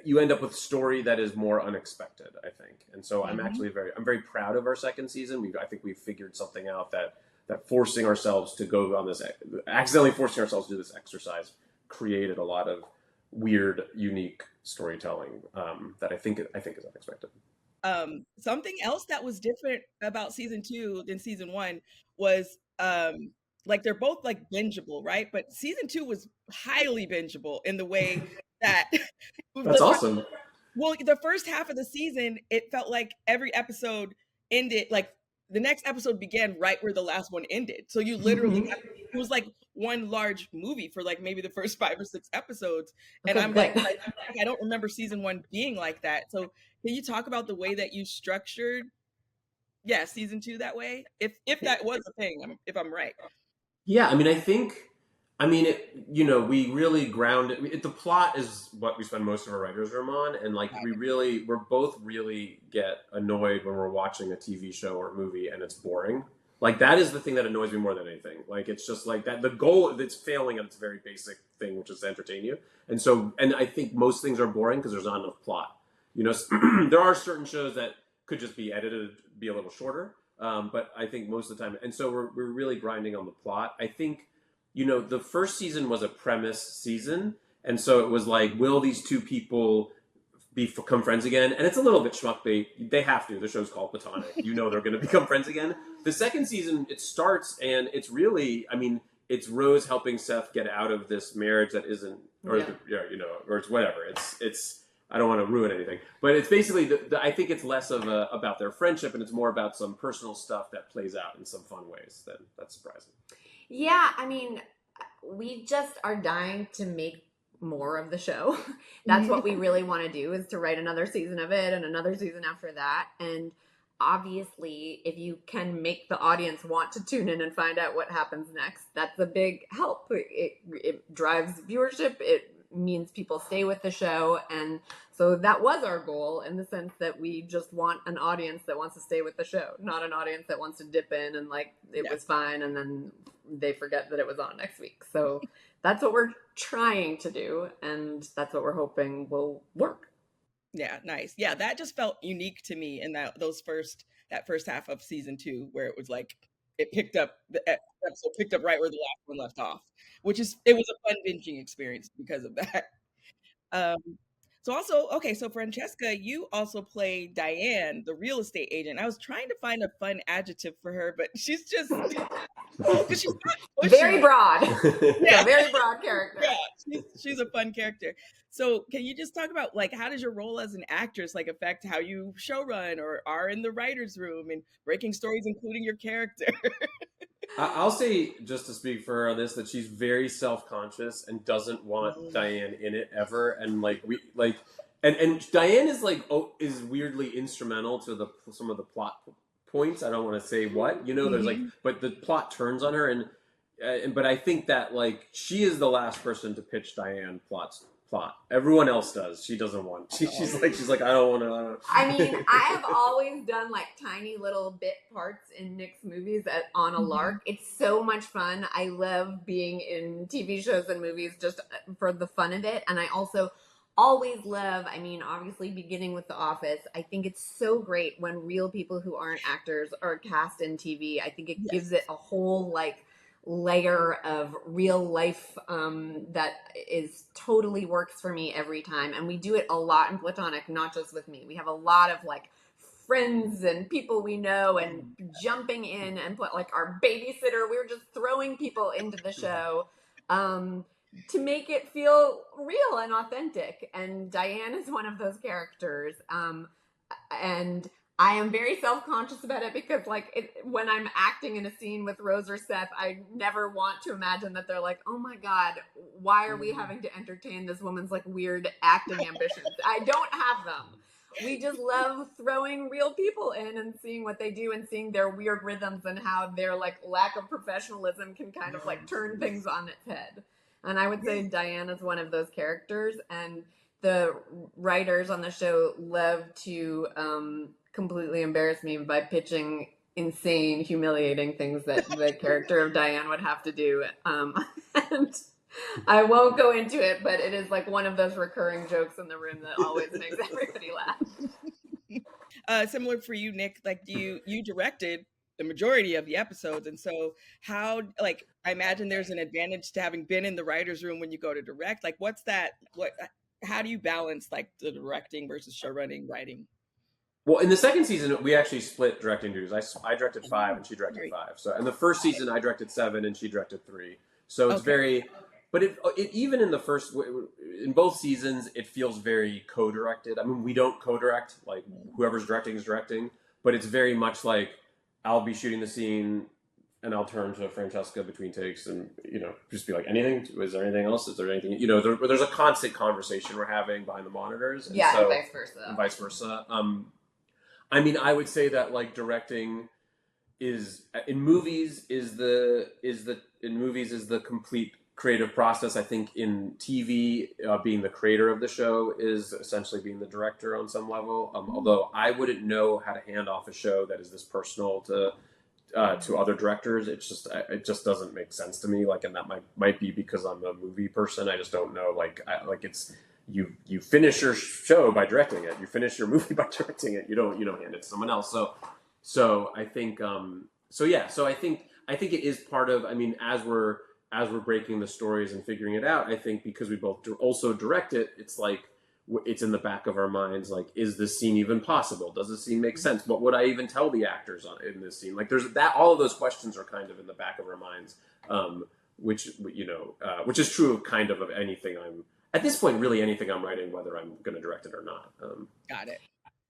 you end up with a story that is more unexpected, I think. And so I'm actually I'm very proud of our 2nd season. I think we've figured something out that forcing ourselves to go on this, accidentally forcing ourselves to do this exercise, created a lot of weird, unique storytelling that I think is unexpected. Something else that was different about season 2 than season 1 was like they're both like bingeable, right? But season 2 was highly bingeable in the way that That's awesome. Well, the first half of the season, it felt like every episode ended, like the next episode began right where the last one ended. So you literally, it was like one large movie for like maybe the first 5 or 6 episodes. And I'm like, I don't remember season 1 being like that. So can you talk about the way that you structured, season 2 that way? If that was a thing, if I'm right. Yeah, I mean, we really ground it. The plot is what we spend most of our writer's room on, and like we're both really get annoyed when we're watching a TV show or a movie and it's boring. Like that is the thing that annoys me more than anything. Like it's just like that. The goal that's failing at its very basic thing, which is to entertain you. And I think most things are boring because there's not enough plot. There are certain shows that could just be edited, be a little shorter. But I think most of the time, and so we're really grinding on the plot. I think, the first season was a premise season, and so it was like, will these 2 people become friends again? And it's a little bit schmuck bait. They have to. The show's called Platonic. They're going to become friends again. The 2nd season, it starts, and it's really, it's Rose helping Seth get out of this marriage that isn't, or it's whatever. It's. I don't want to ruin anything, but it's basically, I think it's less of about their friendship, and it's more about some personal stuff that plays out in some fun ways. That's surprising. Yeah, we just are dying to make more of the show. That's what we really want to do, is to write another season of it and another season after that. And obviously, if you can make the audience want to tune in and find out what happens next, that's a big help. It drives viewership. It means people stay with the show. And so that was our goal, in the sense that we just want an audience that wants to stay with the show, not an audience that wants to dip in and like it was fine and then they forget that it was on next week. So that's what we're trying to do, and that's what we're hoping will work. Yeah, nice. Yeah, that just felt unique to me in that first half of season 2, where it was like the episode picked up right where the last one left off, it was a fun binging experience because of that. So also, okay, so Francesca, you also play Diane, the real estate agent. I was trying to find a fun adjective for her, but she's just, because she's not pushy. Very broad. Yeah. A very broad character. Yeah, she's a fun character. So can you just talk about like how does your role as an actress like affect how you showrun or are in the writer's room and breaking stories, including your character? I'll say, just to speak for her on this, that she's very self-conscious and doesn't want Diane in it ever. And and Diane is is weirdly instrumental to some of the plot points. I don't want to say what, there's but the plot turns on her, but I think that she is the last person to pitch Diane plot. Everyone else does. She doesn't want. She's like I don't want to. I mean, I have always done tiny little bit parts in Nick's movies on a lark. It's so much fun. I love being in TV shows and movies just for the fun of it, and I also always love. I mean, obviously, beginning with The Office, I think it's so great when real people who aren't actors are cast in TV. I think it gives it a whole layer of real life that is totally works for me every time. And we do it a lot in Platonic, not just with me. We have a lot of friends and people we know and jumping in and put our babysitter. We were just throwing people into the show to make it feel real and authentic. And Diane is one of those characters. And I am very self-conscious about it because when I'm acting in a scene with Rose or Seth, I never want to imagine that they're oh my God, why are we having to entertain this woman's weird acting ambitions? I don't have them. We just love throwing real people in and seeing what they do and seeing their weird rhythms and how their lack of professionalism can kind of turn things on its head. And I would say Diane is one of those characters, and the writers on the show love to completely embarrass me by pitching insane, humiliating things that the character of Diane would have to do. And I won't go into it, but it is one of those recurring jokes in the room that always makes everybody laugh. Similar for you, Nick, you directed the majority of the episodes. And so how, I imagine there's an advantage to having been in the writer's room when you go to direct. How do you balance the directing versus show running, writing? Well, in the second season, we actually split directing duties. I directed 5 and she directed 5. So, in the first season, I directed 7 and she directed 3. So it's very, but it even in the first, in both seasons, it feels very co-directed. I mean, we don't co-direct, whoever's directing is directing, but it's very much I'll be shooting the scene and I'll turn to Francesca between takes and, just be anything? Is there anything else? Is there anything, there's a constant conversation we're having behind the monitors. And and vice versa. I mean, I would say that directing is in movies is the complete creative process. I think in TV, being the creator of the show is essentially being the director on some level. Although I wouldn't know how to hand off a show that is this personal to other directors. It just doesn't make sense to me. And that might be because I'm a movie person. I just don't know. It's. You finish your show by directing it. You finish your movie by directing it. You don't hand it to someone else. So I think I think it is part of. I mean, as we're breaking the stories and figuring it out, I think because we both also direct it, it's it's in the back of our minds. Is this scene even possible? Does this scene make sense? What would I even tell the actors in this scene? There's that. All of those questions are kind of in the back of our minds, which is true of kind of anything I'm. At this point, really anything I'm writing, whether I'm going to direct it or not. Got it.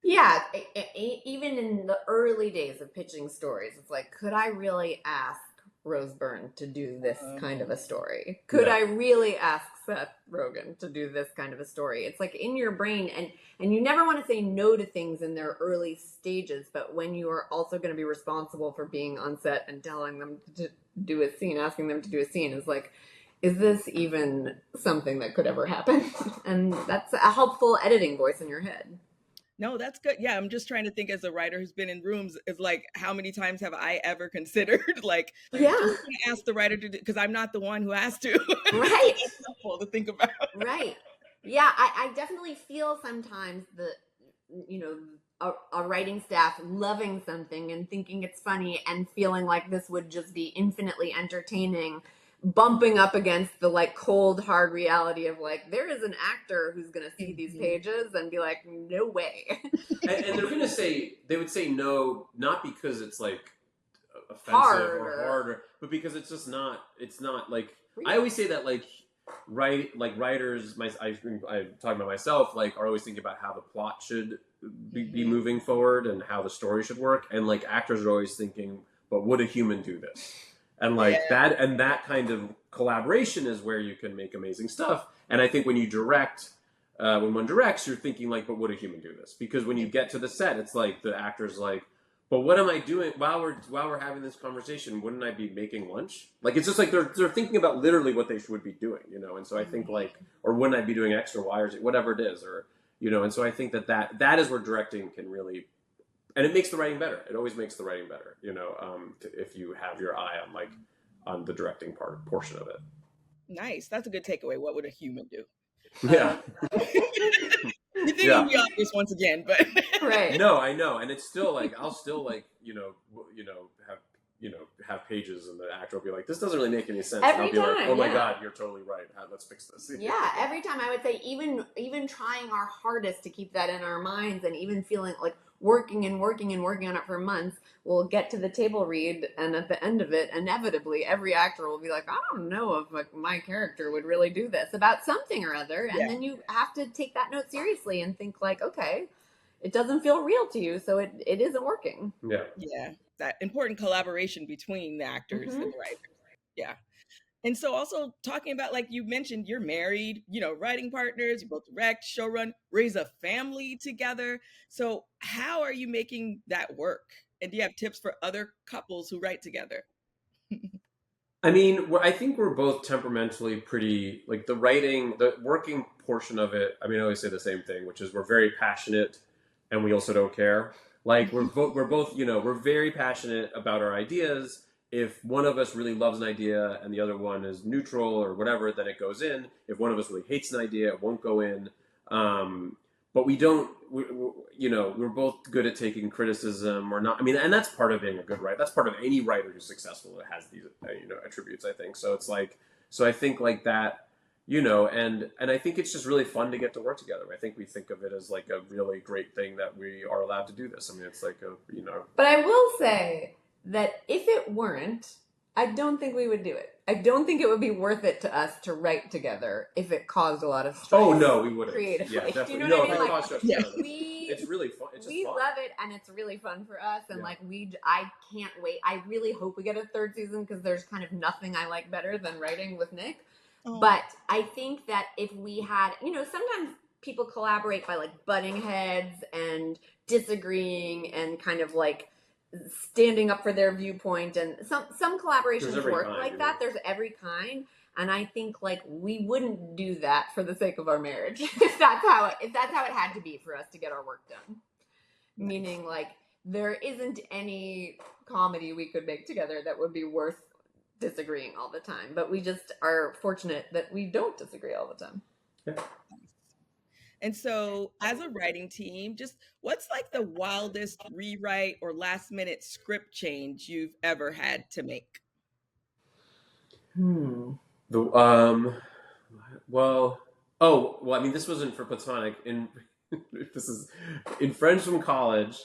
Yeah, even in the early days of pitching stories, it's could I really ask Rose Byrne to do this kind of a story? Could I really ask Seth Rogen to do this kind of a story? It's in your brain, and you never want to say no to things in their early stages, but when you are also going to be responsible for being on set and telling them to do a scene, asking them to do a scene is this even something that could ever happen? And that's a helpful editing voice in your head. No, that's good. Yeah, I'm just trying to think as a writer who's been in rooms, is how many times have I ever considered ask the writer to do, because I'm not the one who has to. Right. It's helpful to think about. Right. Yeah, I definitely feel sometimes a writing staff loving something and thinking it's funny and feeling this would just be infinitely entertaining. bumping up against the like cold hard reality of like there is an actor who's going to see these pages and be like, no way. And they would say no, not because it's like offensive or hard, but because it's just not. It's not like I always say that like writers. I'm talking about myself. Like are always thinking about how the plot should be moving forward and how the story should work, and like actors are always thinking, but would a human do this? And like that kind of collaboration is where you can make amazing stuff. And I think when you direct, when one directs, you're thinking like, but would a human do this? Because when you get to the set, it's like the actor's like, but what am I doing while we're having this conversation? Wouldn't I be making lunch? Like it's just like they're thinking about literally what they would be doing, you know. And so I think like, or wouldn't I be doing X or Y or Z, whatever it is, or you know. And so I think that is where directing can really. And it makes the writing better. It always makes the writing better, you know, if you have your eye on the directing portion of it. Nice. That's a good takeaway. What would a human do? Yeah. You're thinking the obvious once again, but right. No, I know, and it's still like I'll still like have pages, and the actor will be like, "This doesn't really make any sense." Every and I'll be time, like, "Oh my god, you're totally right. Let's fix this." Yeah, every time I would say, even trying our hardest to keep that in our minds, and even feeling like working on it for months, we'll get to the table read, and at the end of it, inevitably, every actor will be like, "I don't know if like my character would really do this about something or other," and then you have to take that note seriously and think like, okay, it doesn't feel real to you, so it isn't working. Yeah, that important collaboration between the actors and the writers. Yeah. And so also talking about, like you mentioned, you're married, you know, writing partners, you both direct, showrun, raise a family together. So how are you making that work? And do you have tips for other couples who write together? I mean, I think we're both temperamentally pretty, like the working portion of it. I mean, I always say the same thing, which is we're very passionate and we also don't care. Like we're both, you know, we're very passionate about our ideas. If one of us really loves an idea and the other one is neutral or whatever, then it goes in. If one of us really hates an idea, it won't go in. But we're both good at taking criticism or not. I mean, and that's part of being a good writer. That's part of any writer who's successful that has these, attributes, I think. So it's like, I think like that, you know, and I think it's just really fun to get to work together. I think we think of it as like a really great thing that we are allowed to do this. I mean, it's like But I will say that if it weren't, I don't think we would do it. I don't think it would be worth it to us to write together if it caused a lot of stress. Oh no, we wouldn't. Creatively. Yeah, definitely. Do you know what I mean? Like, it's really fun. It's just we fun. love it, and it's really fun for us. And I can't wait. I really hope we get a third season because there's kind of nothing I like better than writing with Nick. Oh. But I think that if we had, sometimes people collaborate by like butting heads and disagreeing and kind of like standing up for their viewpoint, and some collaborations work like that. There's every kind, and I think like we wouldn't do that for the sake of our marriage if that's how it had to be for us to get our work done. Nice. Meaning like there isn't any comedy we could make together that would be worth disagreeing all the time, but we just are fortunate that we don't disagree all the time. Yeah. And so as a writing team, just what's like the wildest rewrite or last minute script change you've ever had to make? I mean, this wasn't for Platonic. This is in Friends from College.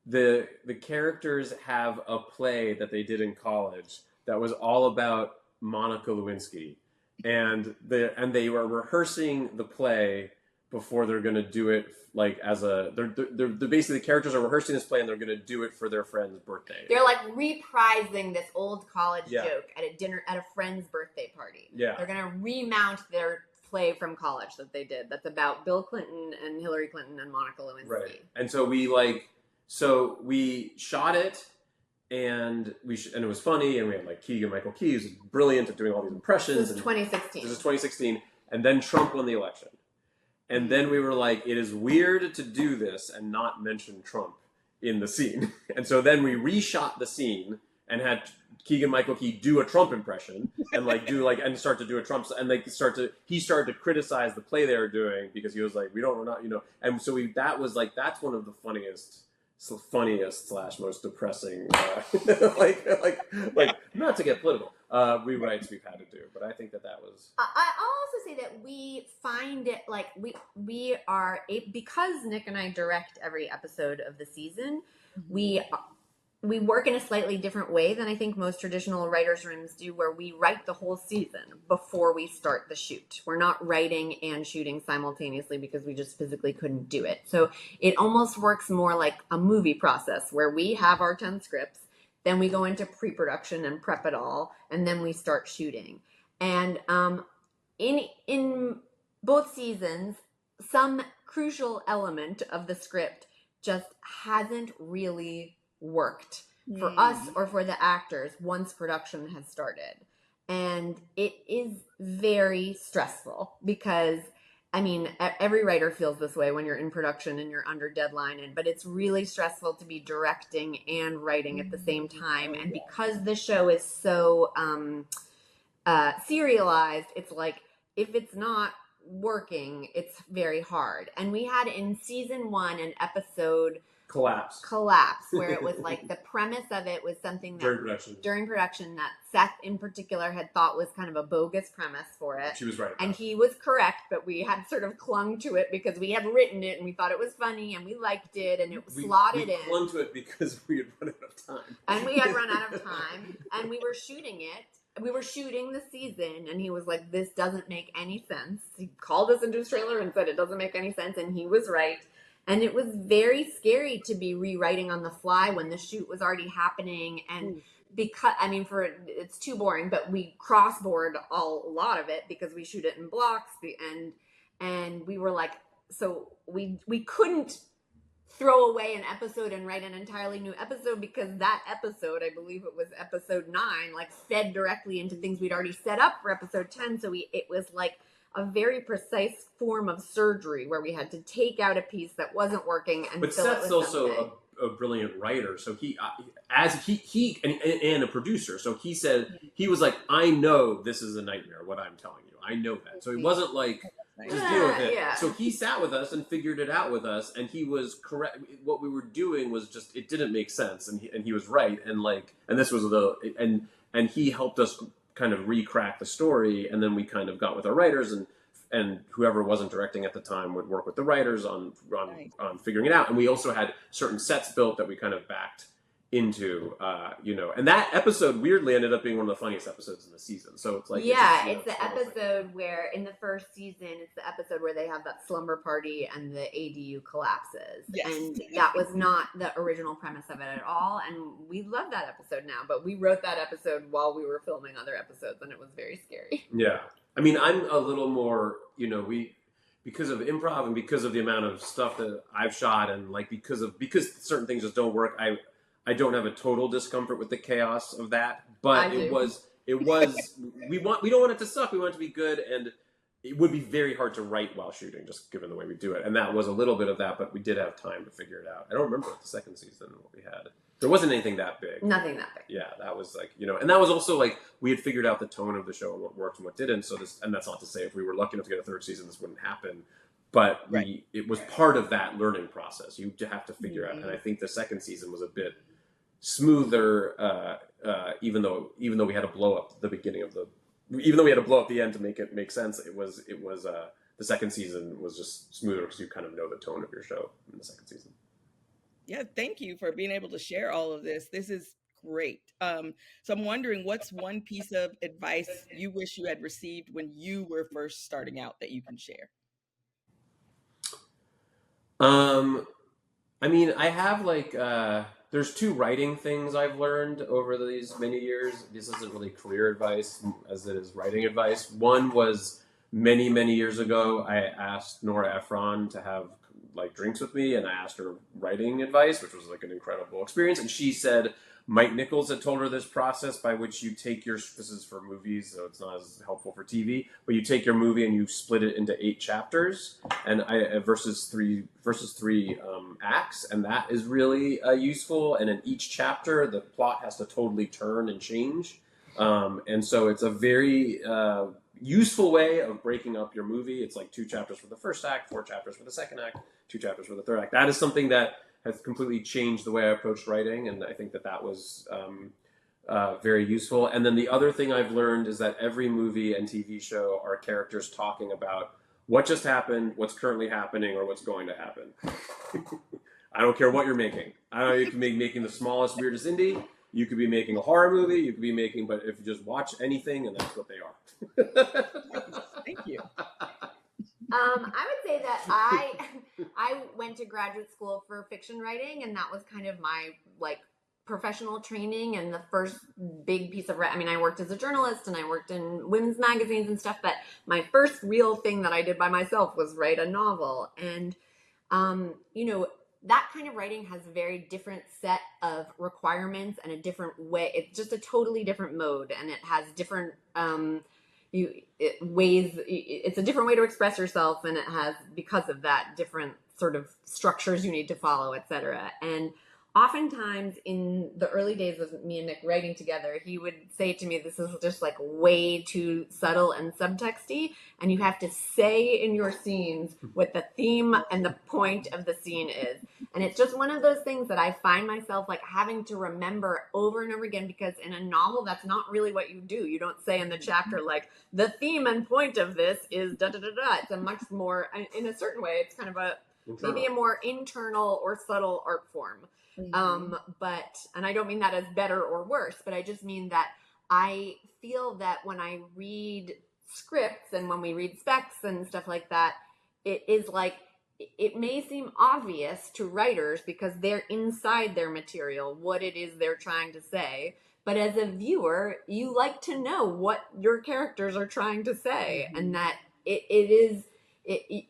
The characters have a play that they did in college that was all about Monica Lewinsky, and they were rehearsing the play before they're going to do it, like they're basically the characters are rehearsing this play and they're going to do it for their friend's birthday. They're like reprising this old college joke at a dinner at a friend's birthday party. Yeah, they're going to remount their play from college that they did. That's about Bill Clinton and Hillary Clinton and Monica Lewinsky. Right, and so we shot it. And it was funny, and we had like Keegan-Michael Key, who's brilliant at doing all these impressions. This is 2016. This is 2016, and then Trump won the election. And then we were like, it is weird to do this and not mention Trump in the scene. And so then we reshot the scene and had Keegan-Michael Key do a Trump impression and start to do a Trump, and he started to criticize the play they were doing because he was like, we're not, and so that's one of the funniest / most depressing, Not to get political, rewrites we've had to do, but I think that was. I'll also say that we find it like we are because Nick and I direct every episode of the season. We work in a slightly different way than I think most traditional writers' rooms do, where we write the whole season before we start the shoot. We're not writing and shooting simultaneously because we just physically couldn't do it. So it almost works more like a movie process where we have our 10 scripts, then we go into pre-production and prep it all, and then we start shooting. And in both seasons, some crucial element of the script just hasn't really worked for us or for the actors once production has started. And it is very stressful because, I mean, every writer feels this way when you're in production and you're under deadline, but it's really stressful to be directing and writing at the same time. And because the show is so serialized, it's like, if it's not working, it's very hard. And we had in season 1 an episode collapse where it was like the premise of it was something that during production that Seth in particular had thought was kind of a bogus premise for it. She was right, and he was correct, but we had sort of clung to it because we had written it and we thought it was funny and we liked it, and it was slotted in. We clung to it because we had run out of time, and we had run out of time, and we were shooting it. We were shooting the season, and he was like, "This doesn't make any sense." He called us into his trailer and said it doesn't make any sense, and he was right. And it was very scary to be rewriting on the fly when the shoot was already happening. And because, I mean, it's too boring, but we crossboard a lot of it because we shoot it in blocks. And we were like, so we couldn't throw away an episode and write an entirely new episode because that episode, I believe it was episode 9, like fed directly into things we'd already set up for episode 10. So it was like a very precise form of surgery where we had to take out a piece that wasn't working and but fill Seth's it with also a brilliant writer, so he and a producer, so he said, he was like, I know this is a nightmare what I'm telling you, I know that. So he wasn't like, just deal with it. Yeah. So he sat with us and figured it out with us, and he was correct. What we were doing was just, it didn't make sense, and he was right, and this was and he helped us kind of re-crack the story, and then we kind of got with our writers, and whoever wasn't directing at the time would work with the writers on figuring it out. And we also had certain sets built that we kind of backed into, and that episode weirdly ended up being one of the funniest episodes in the season. So it's like, it's the episode where in the first season, it's the episode where they have that slumber party and the ADU collapses. Yes. And that was not the original premise of it at all. And we love that episode now, but we wrote that episode while we were filming other episodes, and it was very scary. Yeah. I mean, I'm a little more, because of improv and because of the amount of stuff that I've shot, and like because certain things just don't work, I don't have a total discomfort with the chaos of that, but we don't want it to suck. We want it to be good, and it would be very hard to write while shooting, just given the way we do it. And that was a little bit of that, but we did have time to figure it out. I don't remember the second season what we had. There wasn't anything that big. Nothing that big. Yeah, that was like, and that was also like, we had figured out the tone of the show and what worked and what didn't. So and that's not to say if we were lucky enough to get a third season, this wouldn't happen. But it was part of that learning process. You have to figure out. And I think the second season was a bit smoother, even though we had to blow up the beginning of even though we had to blow up the end to make it make sense. It was the second season was just smoother because you kind of know the tone of your show in the second season. Yeah, thank you for being able to share all of this. This is great. So I'm wondering, what's one piece of advice you wish you had received when you were first starting out that you can share? I mean, I have there's 2 writing things I've learned over these many years. This isn't really career advice as it is writing advice. One was many, many years ago, I asked Nora Ephron to have drinks with me, and I asked her writing advice, which was an incredible experience. And she said Mike Nichols had told her this process by which you take this is for movies, so it's not as helpful for TV, but you take your movie and you split it into 8 chapters and versus three acts, and that is really useful. And in each chapter, the plot has to totally turn and change, and so it's a very useful way of breaking up your movie. It's 2 chapters for the first act, 4 chapters for the second act, 2 chapters for the third act. That is something that has completely changed the way I approached writing, and I think that was very useful. And then the other thing I've learned is that every movie and TV show are characters talking about what just happened, what's currently happening, or what's going to happen. I don't care what you're making. I don't know, you can be making the smallest, weirdest indie. You could be making a horror movie. You could be making, but if you just watch anything, and that's what they are. Thank you. I would say that I went to graduate school for fiction writing, and that was kind of my like professional training and the first big piece of I mean, I worked as a journalist and I worked in women's magazines and stuff, but my first real thing that I did by myself was write a novel. And that kind of writing has a very different set of requirements and a different way. It's just a totally different mode, and it has different ways. It's a different way to express yourself, and it has, because of that, different sort of structures you need to follow, etc. And oftentimes in the early days of me and Nick writing together, he would say to me, this is just like way too subtle and subtexty, and you have to say in your scenes what the theme and the point of the scene is. And it's just one of those things that I find myself like having to remember over and over again, because in a novel, that's not really what you do. You don't say in the chapter, like, the theme and point of this is da da da da. It's a much more, in a certain way, it's kind of maybe a more internal or subtle art form. And I don't mean that as better or worse, but I just mean that I feel that when I read scripts and when we read specs and stuff like that, it is like, it may seem obvious to writers because they're inside their material, what it is they're trying to say. But as a viewer, you like to know what your characters are trying to say, and that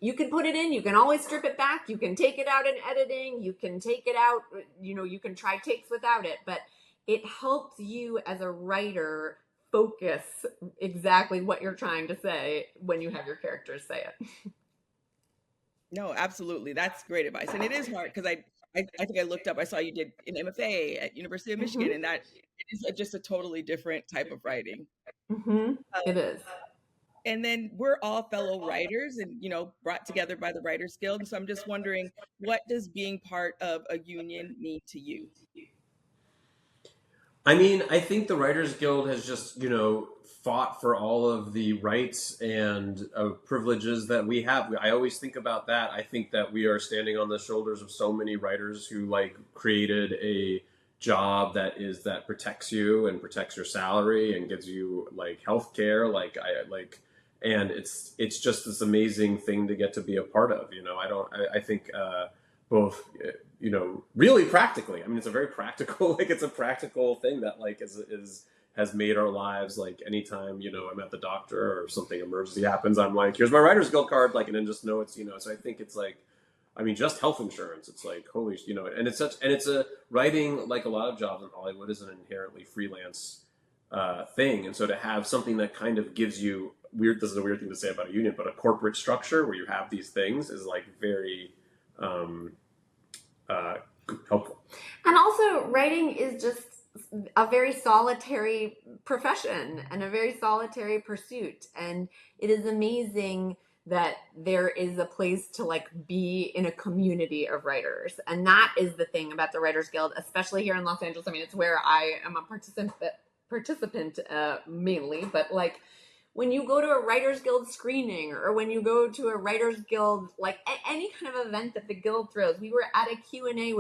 you can put it in, you can always strip it back, you can take it out in editing, you can take it out, you can try takes without it, but it helps you as a writer focus exactly what you're trying to say when you have your characters say it. No, absolutely. That's great advice. And it is hard because I think I looked up, I saw you did an MFA at University of Michigan, and that it is just a totally different type of writing. It is. And then we're all fellow writers and, brought together by the Writers Guild. And so I'm just wondering, what does being part of a union mean to you? I mean, I think the Writers Guild has just, fought for all of the rights and privileges that we have. I always think about that. I think that we are standing on the shoulders of so many writers who created a job that protects you and protects your salary and gives you health care. And it's just this amazing thing to get to be a part of. I think both, really practically. I mean, it's a very practical, it's a practical thing that has made our lives, anytime, I'm at the doctor or something emergency happens, I'm like, here's my Writers Guild card, and then just know it's, so I think it's just health insurance, it's holy, and it's a writing, like a lot of jobs in Hollywood, is an inherently freelance thing. And so to have something that kind of gives you this is a weird thing to say about a union, but a corporate structure where you have these things is very helpful. And also, writing is just a very solitary profession and a very solitary pursuit. And it is amazing that there is a place to be in a community of writers. And that is the thing about the Writers Guild, especially here in Los Angeles. I mean, it's where I am a participant mainly, but when you go to a Writers Guild screening, or when you go to a Writers Guild, any kind of event that the Guild throws. We were at a Q&A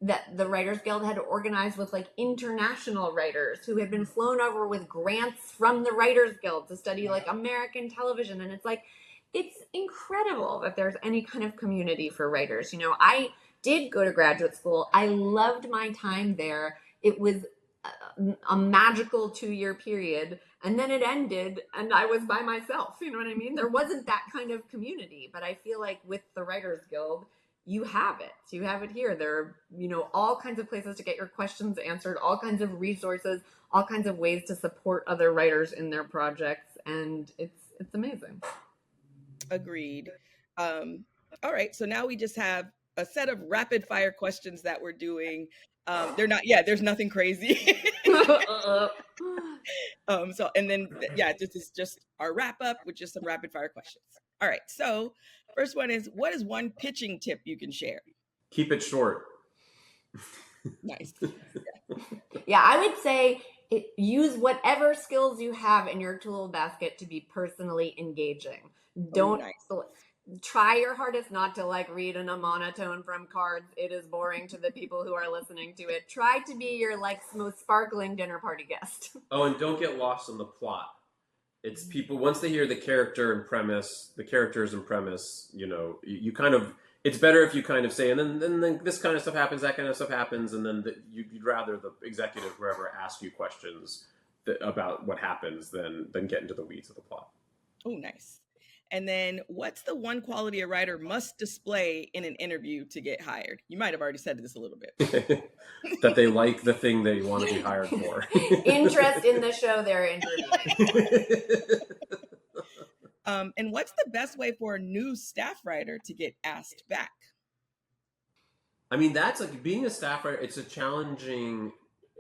that the Writers Guild had organized with international writers who had been flown over with grants from the Writers Guild to study American television. And it's incredible that there's any kind of community for writers. I did go to graduate school. I loved my time there. It was a magical 2-year period, and then it ended and I was by myself. You know what I mean? There wasn't that kind of community, but I feel like with the Writers Guild, you have it. You have it here. There are, all kinds of places to get your questions answered, all kinds of resources, all kinds of ways to support other writers in their projects, and it's amazing. Agreed. All right, so now we just have a set of rapid fire questions that we're doing. There's nothing crazy. This is just our wrap up with just some rapid fire questions. All right, so first one is, what is one pitching tip you can share? Keep it short. Nice. Yeah, I would say use whatever skills you have in your tool basket to be personally engaging. Don't try your hardest not to like read in a monotone from cards. It is boring to the people who are listening to it. Try to be your like most sparkling dinner party guest. Oh, and don't get lost in the plot. It's people, once they hear the characters and premise, you know, you kind of, it's better if you kind of say, and then this kind of stuff happens, that kind of stuff happens, and then you'd rather the executive, whoever, ask you questions about what happens than get into the weeds of the plot. Oh, nice. And then what's the one quality a writer must display in an interview to get hired? You might have already said this a little bit. That they like the thing they want to be hired for. Interest in the show they're interviewing. And what's the best way for a new staff writer to get asked back? I mean, that's like being a staff writer, it's a challenging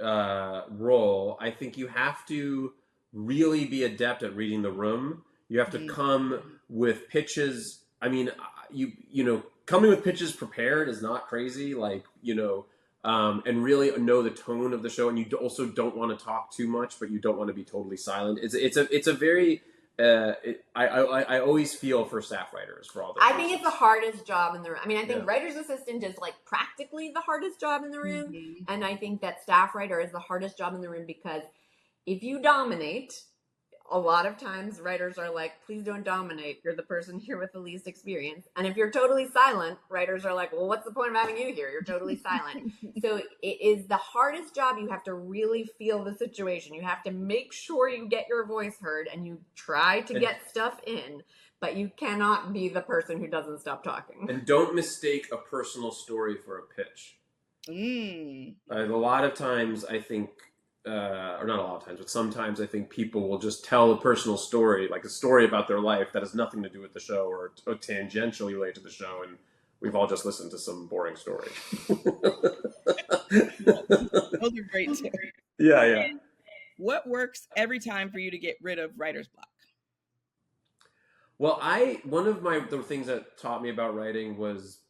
role. I think you have to really be adept at reading the room. You have to come with pitches. I mean, you know, coming with pitches prepared is not crazy. Like, you know, and really know the tone of the show. And you also don't want to talk too much, but you don't want to be totally silent. It's a very I always feel for staff writers for all this. I think it's the hardest job in the room. I mean, I think writer's assistant is like practically the hardest job in the room. And I think that staff writer is the hardest job in the room because if you dominate, a lot of times writers are like, please don't dominate. You're the person here with the least experience. And if you're totally silent, writers are like, well, what's the point of having you here? You're totally silent. So it is the hardest job. You have to really feel the situation. You have to make sure you get your voice heard and you try to get stuff in, but you cannot be the person who doesn't stop talking. And don't mistake a personal story for a pitch. A lot of times I think, or not a lot of times, but sometimes I think people will just tell a personal story, like a story about their life that has nothing to do with the show or tangentially related to the show, and we've all just listened to some boring story. Those are great tips. Yeah. What works every time for you to get rid of writer's block? Well, one of the things that taught me about writing was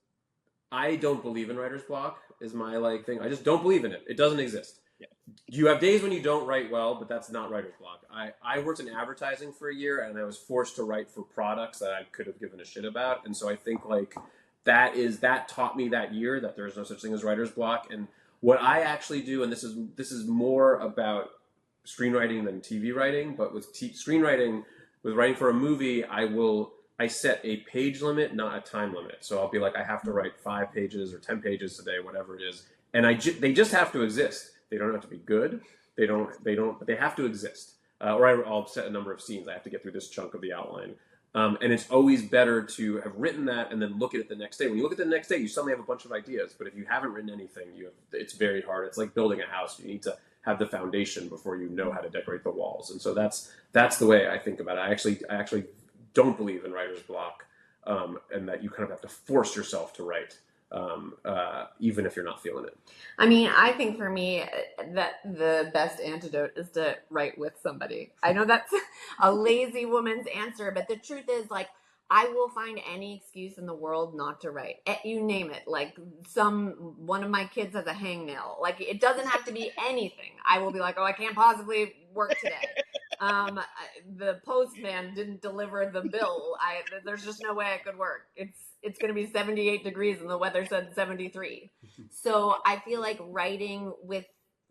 I don't believe in writer's block is my like thing. I just don't believe in it. It doesn't exist. Yeah. You have days when you don't write well, but that's not writer's block. I worked in advertising for a year and I was forced to write for products that I could have given a shit about. And so I think like that taught me that year that there's no such thing as writer's block. And what I actually do, and this is more about screenwriting than TV writing, but with screenwriting, with writing for a movie, I set a page limit, not a time limit. So I'll be like, I have to write 5 pages or 10 pages today, whatever it is. And they just have to exist. They don't have to be good. They have to exist. Or I'll set a number of scenes. I have to get through this chunk of the outline. And it's always better to have written that and then look at it the next day. When you look at it the next day, you suddenly have a bunch of ideas. But if you haven't written anything, it's very hard. It's like building a house. You need to have the foundation before you know how to decorate the walls. And so that's the way I think about it. I actually don't believe in writer's block, and that you kind of have to force yourself to write. Even if you're not feeling it. I mean, I think for me that the best antidote is to write with somebody. I know that's a lazy woman's answer, but the truth is like, I will find any excuse in the world not to write. You name it. Like one of my kids has a hangnail. Like it doesn't have to be anything. I will be like, oh, I can't possibly work today. The postman didn't deliver the bill. There's just no way I could work. It's going to be 78 degrees and the weather said 73. So I feel like writing with,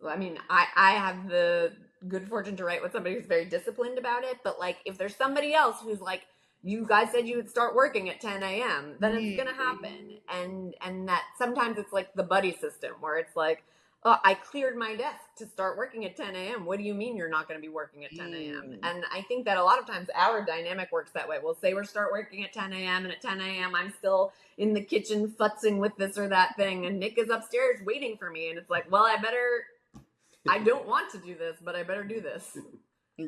I mean, I have the good fortune to write with somebody who's very disciplined about it. But like, if there's somebody else who's like, you guys said you would start working at 10 a.m., then it's going to happen. And that sometimes it's like the buddy system where it's like, oh, I cleared my desk to start working at 10 a.m. What do you mean you're not going to be working at 10 a.m.? And I think that a lot of times our dynamic works that way. We'll say we're start working at 10 a.m. and at 10 a.m. I'm still in the kitchen futzing with this or that thing. And Nick is upstairs waiting for me. And it's like, well, I don't want to do this, but I better do this.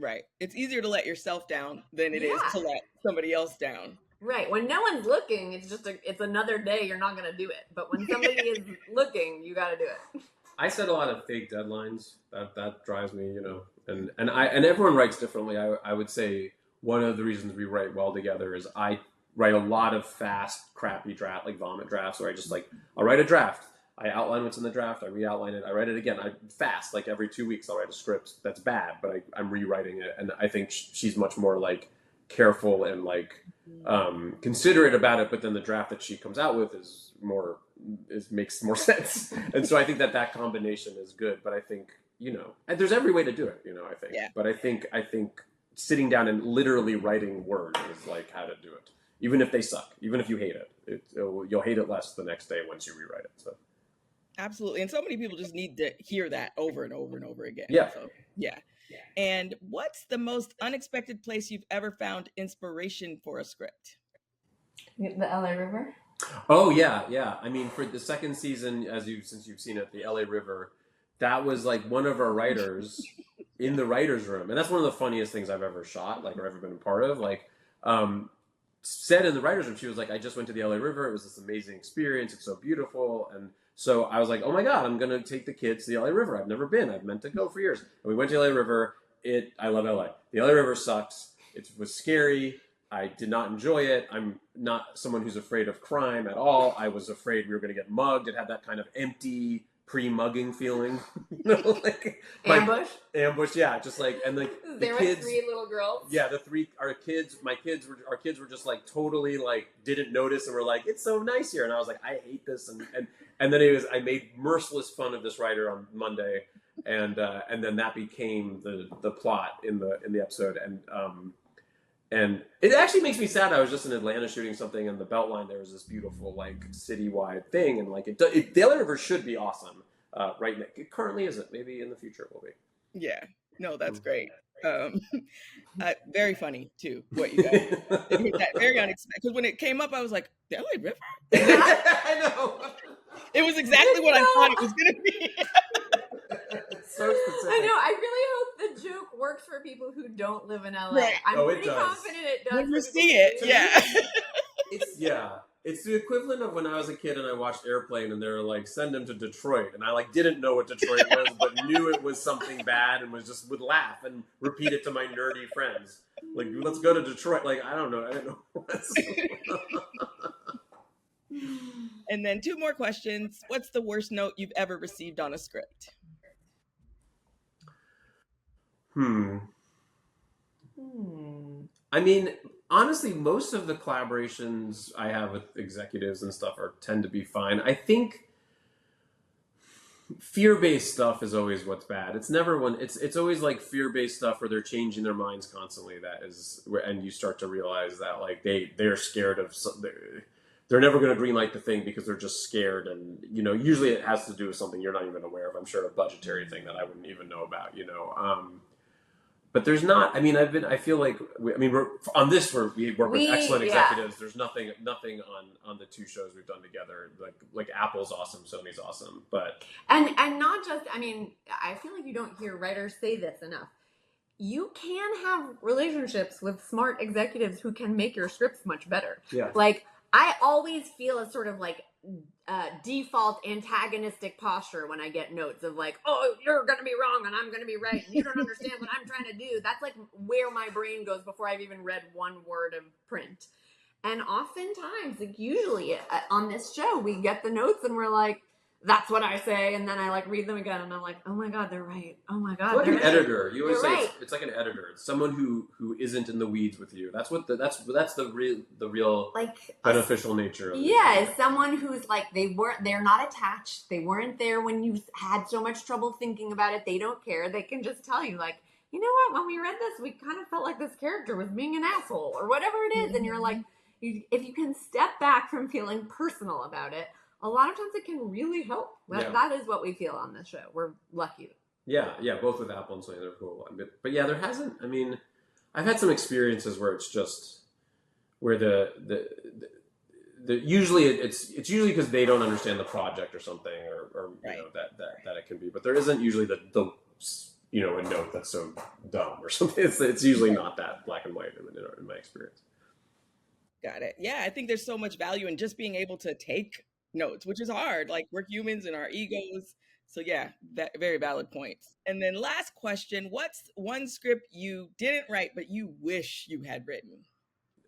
Right. It's easier to let yourself down than it is to let somebody else down. Right. When no one's looking, it's another day. You're not going to do it. But when somebody is looking, you got to do it. I set a lot of fake deadlines. That drives me, you know, and everyone writes differently. I would say one of the reasons we write well together is I write a lot of fast, crappy draft, like vomit drafts, where I'll write a draft. I outline what's in the draft. I re-outline it. I write it again. I fast, like every 2 weeks. I'll write a script that's bad, but I'm rewriting it. And I think she's much more like careful and like considerate about it. But then the draft that she comes out with makes more sense. And so I think that combination is good. But I think there's every way to do it. I think. Yeah. But I think sitting down and literally writing words is like how to do it. Even if they suck, even if you hate it, you'll hate it less the next day once you rewrite it. So. Absolutely. And so many people just need to hear that over and over and over again. Yeah. So, yeah. And what's the most unexpected place you've ever found inspiration for a script? The LA River? Oh, yeah. I mean, for the second season, since you've seen it, the LA River, that was like one of our writers in the writer's room. And that's one of the funniest things I've ever shot, like, or ever been a part of. Like, said in the writer's room, she was like, I just went to the LA River. It was this amazing experience. It's so beautiful. And so I was like, oh my God, I'm going to take the kids to the LA River. I've never been. I've meant to go for years. And we went to the LA River. I love LA. The LA River sucks. It was scary. I did not enjoy it. I'm not someone who's afraid of crime at all. I was afraid we were going to get mugged. It had that kind of empty pre-mugging feeling. Ambush, yeah. Just like, and like there were kids, 3 little girls. Yeah, our kids were just like totally like didn't notice and were like, it's so nice here. And I was like, I hate this. And then I made merciless fun of this writer on Monday. And then that became the plot in the episode. And it actually makes me sad. I was just in Atlanta shooting something, and the Beltline, there was this beautiful like citywide thing, and like the LA River should be awesome. Right now, it currently isn't. Maybe in the future it will be. Yeah, no, that's great. Very funny too. What you guys did that, very unexpected. Because when it came up, I was like, the LA River. I know. It was exactly what I thought it was going to be. So specific. I know. I really hope the joke works for people who don't live in LA. Right. I'm pretty confident it does. When you see it, yeah. It's the equivalent of when I was a kid and I watched Airplane and they were like, send him to Detroit. And I like didn't know what Detroit was, but knew it was something bad and would laugh and repeat it to my nerdy friends. Like, let's go to Detroit. Like, I don't know. And then 2 more questions. What's the worst note you've ever received on a script? I mean, honestly, most of the collaborations I have with executives and stuff tend to be fine. I think fear-based stuff is always what's bad. It's never it's always like fear-based stuff where they're changing their minds constantly. And you start to realize that like they're scared of they're never going to greenlight the thing because they're just scared. And usually it has to do with something you're not even aware of. I'm sure a budgetary thing that I wouldn't even know about. But there's not. I mean, I feel like we're on this. We work with excellent executives. There's nothing on the 2 shows we've done together. Like Apple's awesome, Sony's awesome, but and not just. I mean, I feel like you don't hear writers say this enough. You can have relationships with smart executives who can make your scripts much better. Yeah. Like I always feel a sort of like default antagonistic posture when I get notes of like, oh, you're going to be wrong and I'm going to be right and you don't understand what I'm trying to do. That's like where my brain goes before I've even read one word of print. And oftentimes, like usually on this show, we get the notes and we're like, that's what I say, and then I like read them again, and I'm like, oh my God, they're right. Oh my God, it's like an editor. You always say right. It's like an editor. It's someone who isn't in the weeds with you. That's the real like beneficial nature of it. Yeah, someone who's like they're not attached. They weren't there when you had so much trouble thinking about it. They don't care. They can just tell you like, you know what? When we read this, we kind of felt like this character was being an asshole or whatever it is, and you're like, if you can step back from feeling personal about it. A lot of times it can really help. That is what we feel on this show. We're lucky. Yeah, both with Apple and Sony, they're cool. But yeah, there hasn't. I mean, I've had some experiences where it's just where the usually it's usually because they don't understand the project or something, or right. That it can be. But there isn't usually the a note that's so dumb or something. It's usually not that black and white in my experience. Got it. Yeah, I think there's so much value in just being able to take notes, which is hard. Like we're humans and our egos. So yeah, very valid points. And then last question, what's one script you didn't write but you wish you had written?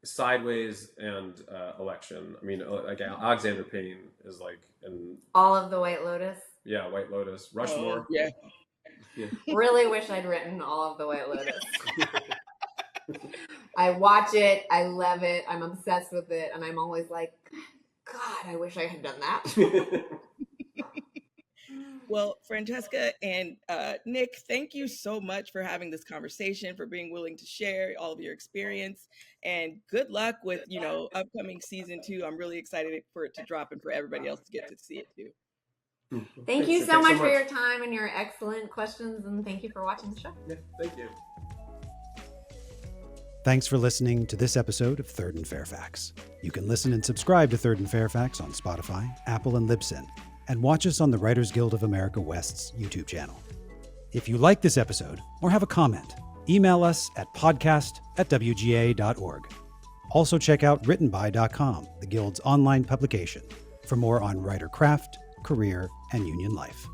Sideways and Election. I mean, like Alexander Payne is like, and All of the White Lotus. yeah, White Lotus, Rushmore. Yeah. Really wish I'd written All of the White Lotus. I watch it, I love it, I'm obsessed with it, and I'm always like, God, I wish I had done that. Well, Francesca and Nick, thank you so much for having this conversation, for being willing to share all of your experience, and good luck with, upcoming season 2. I'm really excited for it to drop and for everybody else to get to see it too. Thank you so much for your time and your excellent questions, and thank you for watching the show. Yeah, thank you. Thanks for listening to this episode of Third and Fairfax. You can listen and subscribe to Third and Fairfax on Spotify, Apple, and Libsyn, and watch us on the Writers Guild of America West's YouTube channel. If you like this episode or have a comment, email us at podcast@wga.org. Also check out writtenby.com, the Guild's online publication, for more on writer craft, career, and union life.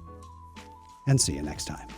And see you next time.